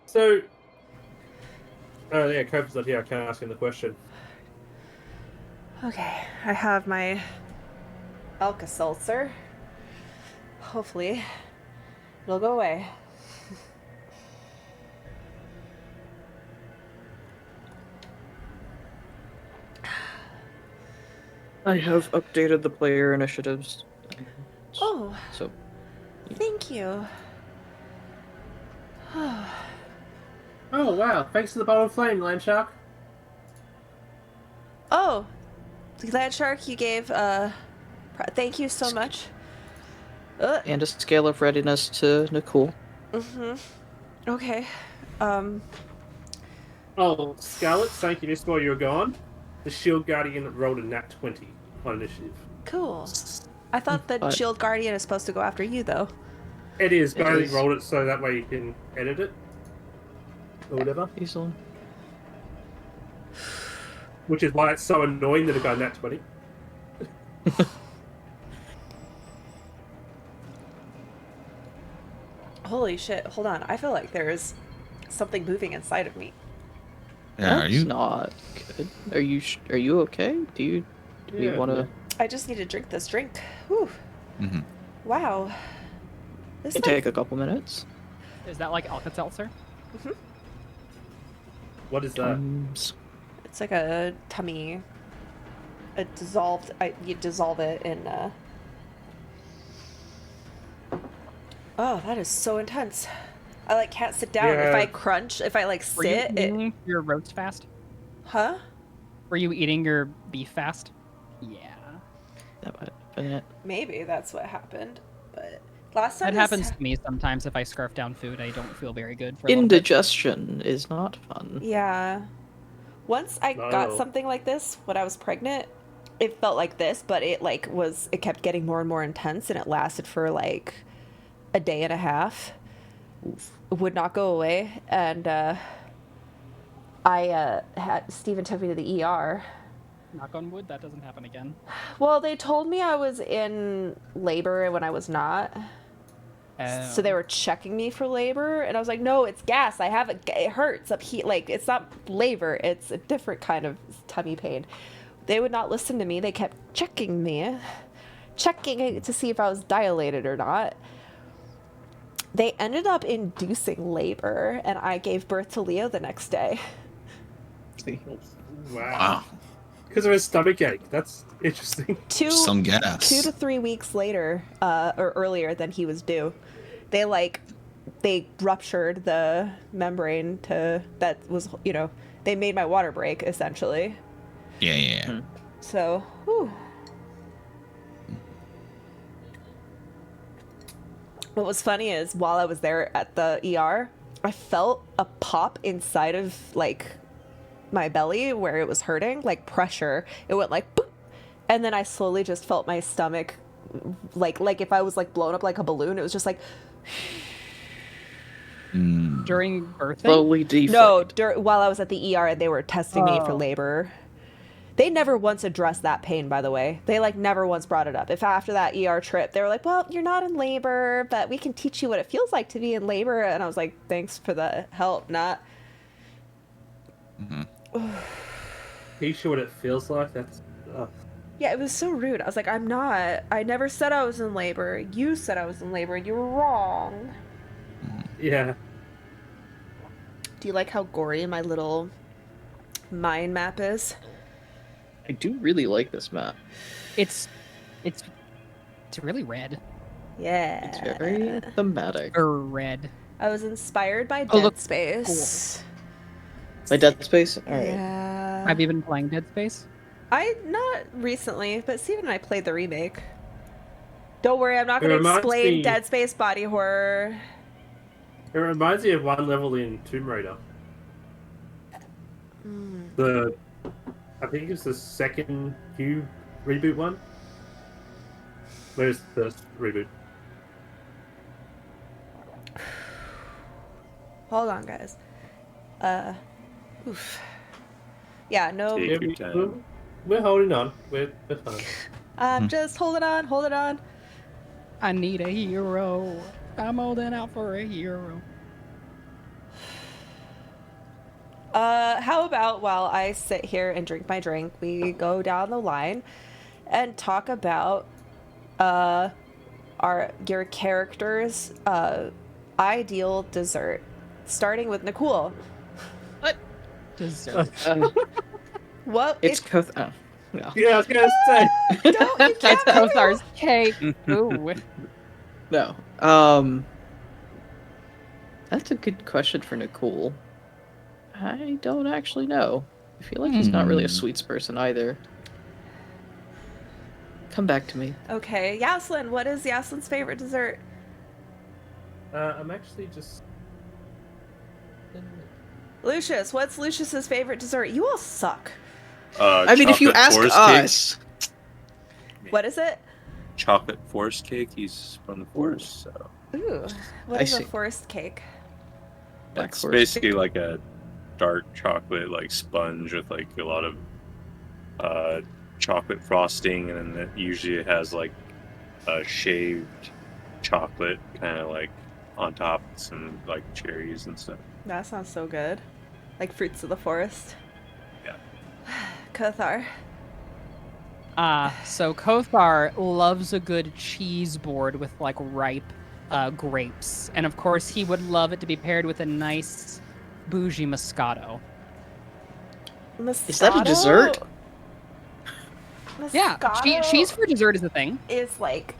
So, oh yeah, Cope's not here. I can't ask him the question. Okay, I have my Alka-Seltzer. Hopefully, it'll go away. I have updated the player initiatives. Oh, So, thank you. Oh wow! Thanks to the bottle of flame, Landshark. Oh, Landshark, you gave, thank you so much. and a scale of readiness to Nicole. Okay. Oh, Scarlet, thank you. Just while you were gone, the Shield Guardian rolled a nat 20 on initiative. Cool. I thought the Shield Guardian is supposed to go after you, though. It is, but It I only is. rolled it so that way you can edit it. Or whatever. Easily. Which is why it's so annoying that it got nat 20. Holy shit, hold on. I feel like there is something moving inside of me. Yeah, That's not good. Are you okay? Do we want to? I just need to drink this drink. Whew. Mhm. Wow. This It take a couple minutes. Is that like Alka-Seltzer? What is that? It's like a tummy. A dissolved. You dissolve it in. Oh, that is so intense. I like can't sit down. If Yeah. I crunch, if I like Were you sit, it. eating your roast fast? Huh? Were you eating your beef fast? Yeah. That might have been it. Maybe that's what happened. But last time That this happens to me sometimes. If I scarf down food, I don't feel very good for a little bit. Indigestion is not fun. Yeah. Once I Not at got all. something like this when I was pregnant, it felt like this, but it kept getting more and more intense, and it lasted for like a day and a half. It would not go away, and Steven took me to the ER. Knock on wood, that doesn't happen again. Well, they told me I was in labor when I was not. So they were checking me for labor, and I was like, no, it's gas. I have it hurts up here. Like, it's not labor. It's a different kind of tummy pain. They would not listen to me. They kept checking me, checking to see if I was dilated or not. They ended up inducing labor, and I gave birth to Leo the next day. Wow. Because of his stomach ache. That's interesting. Some gas. 2 to 3 weeks later, or earlier than he was due, they ruptured the membrane that was, they made my water break essentially. Yeah. So, whew. What was funny is while I was there at the ER, I felt a pop inside of like my belly where it was hurting, like pressure. It went like boop, and then I slowly just felt my stomach like if I was like blown up like a balloon. It was just like During birthing? Slowly deflate. no, while I was at the ER and they were testing me for Oh. labor. They never once addressed that pain, by the way. They like never once brought it up. If after that ER trip, they were like, well, you're not in labor, but we can teach you what it feels like to be in labor. And I was like, thanks for the help, not. Are you sure what it feels like? That's. Yeah, it was so rude. I was like, I'm not. I never said I was in labor. You said I was in labor. You were wrong. Yeah. Do you like how gory my little mind map is? I do really like this map. It's really red. Yeah. It's very thematic. Or red. I was inspired by Oh, Dead look, Space. My Dead Space? Alright. Yeah. Have you been playing Dead Space? Not recently, but Steven and I played the remake. Don't worry, I'm not It going to reminds explain me- Dead Space body horror. It reminds me of one level in Tomb Raider. I think it's the second Q reboot one. Where's the first reboot? Hold on, guys. Oof. Yeah, no. Take Yeah, your time. we're holding on. We're fine. I'm just holding on. I need a hero. I'm holding out for a hero. How about while I sit here and drink my drink, we go down the line and talk about your character's ideal dessert, starting with Nicole. Dessert. What? It's Koth. Oh, no. Yeah, I was gonna say. Don't, you It's can't Kothar's cake. Ooh. No. That's a good question for Nicole. I don't actually know. I feel like he's not really a sweets person either. Come back to me. Okay, Yaslin, what is Yaslin's favorite dessert? I'm actually just. Lucius, what's Lucius's favorite dessert? You all suck. I mean, if you chocolate ask forest us, What is it? chocolate forest cake. He's from the forest, so Ooh, what I is a see. forest cake? Black it's forest basically like a dark chocolate like sponge with like a lot of chocolate frosting, and then usually it has like a shaved chocolate kind of like on top with some like cherries and stuff. That sounds so good. Like fruits of the forest. Yeah. Kothar. So Kothar loves a good cheese board with like ripe grapes. And of course he would love it to be paired with a nice bougie Moscato. Is that a dessert? Yeah, Moscato cheese for dessert is a thing. is like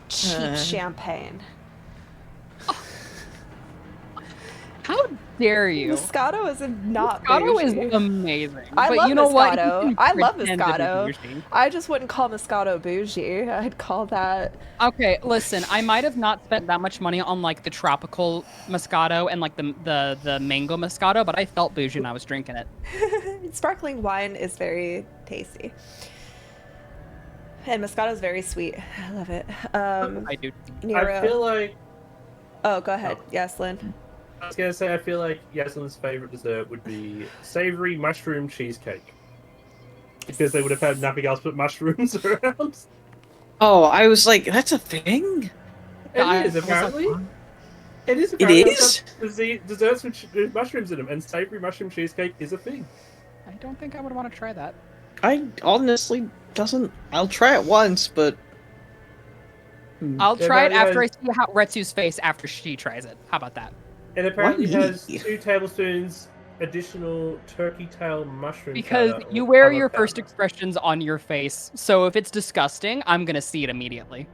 cheap champagne. How dare you? Moscato is not Moscato bougie. is amazing. I but love you know what? Moscato. You can I love pretend to be Moscato. bougie. I just wouldn't call Moscato bougie. I'd call that. Okay, listen, I might have not spent that much money on like the tropical Moscato and like the mango Moscato, but I felt bougie when I was drinking it. Sparkling wine is very tasty. And Moscato is very sweet. I love it. I do. Nero. I feel like Oh, go ahead. Yes, Lynn. I was gonna say I feel like Yasmin's favorite dessert would be savory mushroom cheesecake. Because they would have had nothing else but mushrooms around. Oh, I was like, that's a thing? It is, was like, apparently. huh? It is. It Apparently. is? Desserts with mushrooms in them, and savory mushroom cheesecake is a thing. I don't think I would want to try that. I honestly doesn't. I'll try it once, but. I'll Yeah, try it but, after I see how Retsu's face after she tries it. How about that? It apparently Why has me? 2 tablespoons additional turkey tail mushroom. Because powder you or wear other your first powder. expressions on your face, so if it's disgusting, I'm gonna see it immediately.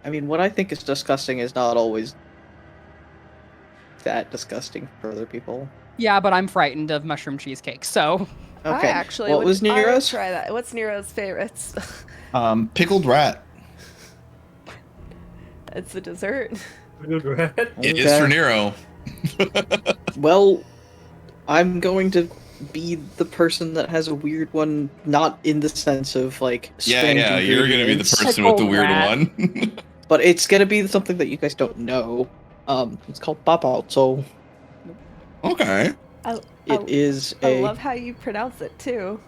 I mean, what I think is disgusting is not always that disgusting for other people. Yeah, but I'm frightened of mushroom cheesecake, so Okay. I actually what would, was I would Nero's? try that. What's Nero's favorites? Pickled rat. It's a dessert. Good red. It is for Nero. Well, I'm going to be the person that has a weird one, not in the sense of like. Yeah, strange yeah, you're gonna be the ingredients, person with the Pickled weird rat. one. but it's gonna be something that you guys don't know. It's called papao. So Okay. it is I a. love how you pronounce it too.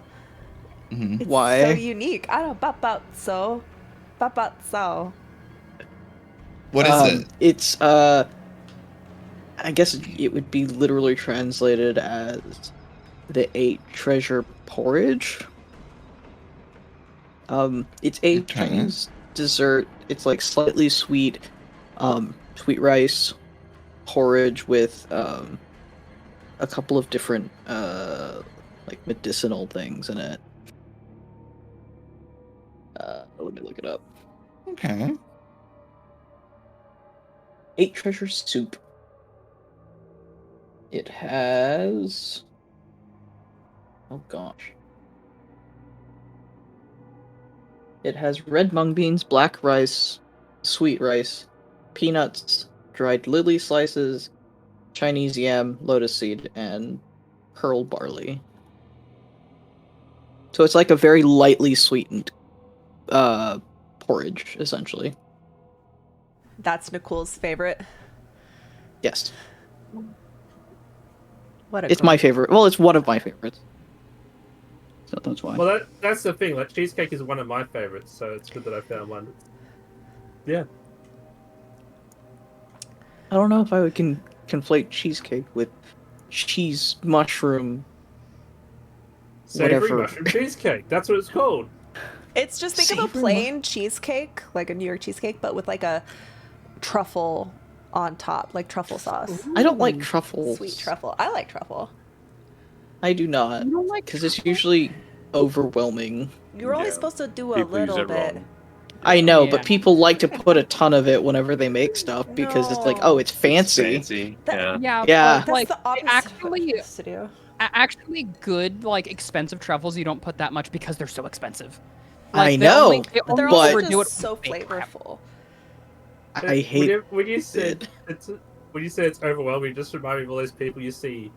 Mhm. It's Why? so unique. I don't babao. What is it? It's I guess it would be literally translated as the 8 treasure porridge. It's a Okay. Chinese dessert. It's like slightly sweet, sweet rice porridge with a couple of different like medicinal things in it. Let me look it up. Okay. 8 treasure soup. It has. Oh gosh. It has red mung beans, black rice, sweet rice, peanuts, dried lily slices, Chinese yam, lotus seed, and pearl barley. So it's like a very lightly sweetened porridge, essentially. That's Nicole's favorite. Yes. What a It's girl. my favorite. Well, it's one of my favorites. So that's why. Well, that's the thing. Like cheesecake is one of my favorites, so it's good that I found one. Yeah. I don't know if I would conflate cheesecake with cheese mushroom. Savory Whatever. mushroom cheesecake. That's what it's called. It's just think of a Savory plain cheesecake, like a New York cheesecake, but with like a truffle on top, like truffle sauce. I don't like truffles. Sweet truffle. I like truffle. I do not, You don't like because it's usually overwhelming. You're only Yeah. supposed to do a People use little it bit. wrong. I know, Yeah. but people like to put a ton of it whenever they make stuff because it's like, No. oh, it's fancy. Fancy. That- Yeah. Yeah, Yeah. but, That's like the opposite actually, of what you're supposed to do. actually good like expensive truffles you don't put that much because they're so expensive. I Like, know, But they're But- also overdo just it so with fake crap. flavorful. I hate when you said it. it's overwhelming. It just remind me of all those people you see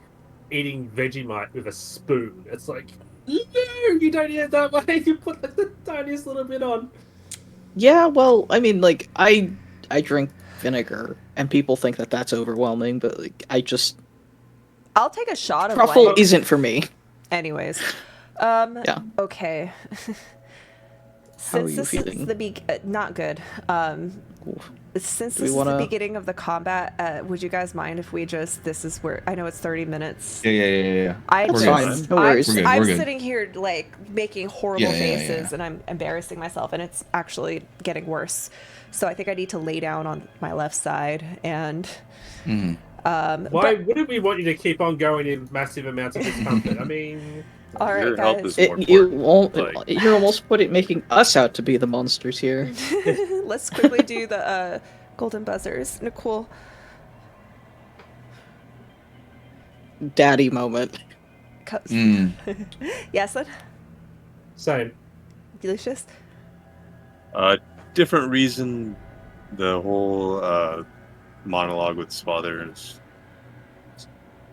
eating Vegemite with a spoon. It's like, no, you don't eat it that way. You put like the tiniest little bit on. Yeah, well, I mean, like I drink vinegar, and people think that that's overwhelming, but like I just I'll take a shot of truffle white. isn't for me. Anyways, Yeah. Okay. How are Since you this feeling? is the not good. Oof. Since Do we this is the wanna- beginning of the combat, would you guys mind if we just? This is where I know it's 30 minutes. Yeah. I That's We're just, good. fine. No worries. We're good, I'm we're good. sitting here like making horrible Yeah, faces, yeah. and I'm embarrassing myself, and it's actually getting worse. So I think I need to lay down on my left side, and Mhm. Why wouldn't we want you to keep on going in massive amounts of discomfort? I mean, all right, Your health guys. is more You important. won't. Like- You're almost making us out to be the monsters here. Let's quickly do the golden buzzers. Nicole. daddy moment. Mm. Yes, then? Same. Lucius? Different reason. The whole monologue with his father is,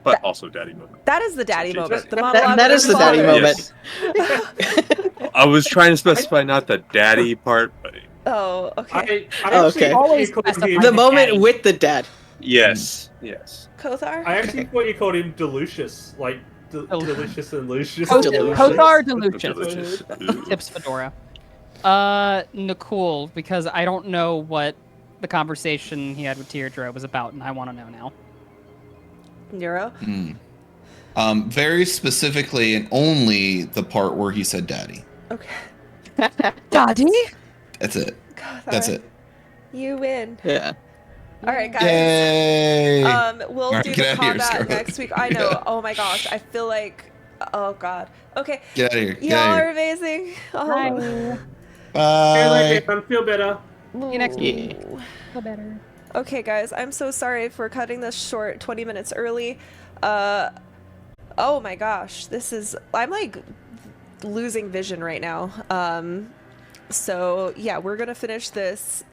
but also daddy moment. That is the daddy So, moment. The That- monologue that with is his the daddy father. moment. I was trying to specify not the daddy part, but Oh, okay. I Oh, actually okay. thought Always you called specify him, The moment daddy. with the dad. yes. Kothar? I actually thought you called him Delucius, like Delicious and Lucius. Delicious. Kothar Delucius. Delicious. Tips Fedora. Nicole, because I don't know what the conversation he had with Teardra was about, and I want to know now. Nero? Very specifically, and only the part where he said "daddy." Okay. Daddy? That's it. Kothar, That's it. You win. Yeah. All right, guys. Yay! We'll All right, do get the out of here, combat Scarlet. next week. I know. Yeah. Oh my gosh. I feel like. Oh god. Okay. Get out of here. Get Y'all out are of here. amazing. Oh. Bye. Bye. Feel better. See you next week. Ooh. Feel better. Okay, guys. I'm so sorry for cutting this short 20 minutes early. Oh my gosh. This is. I'm like losing vision right now. So yeah, we're gonna finish this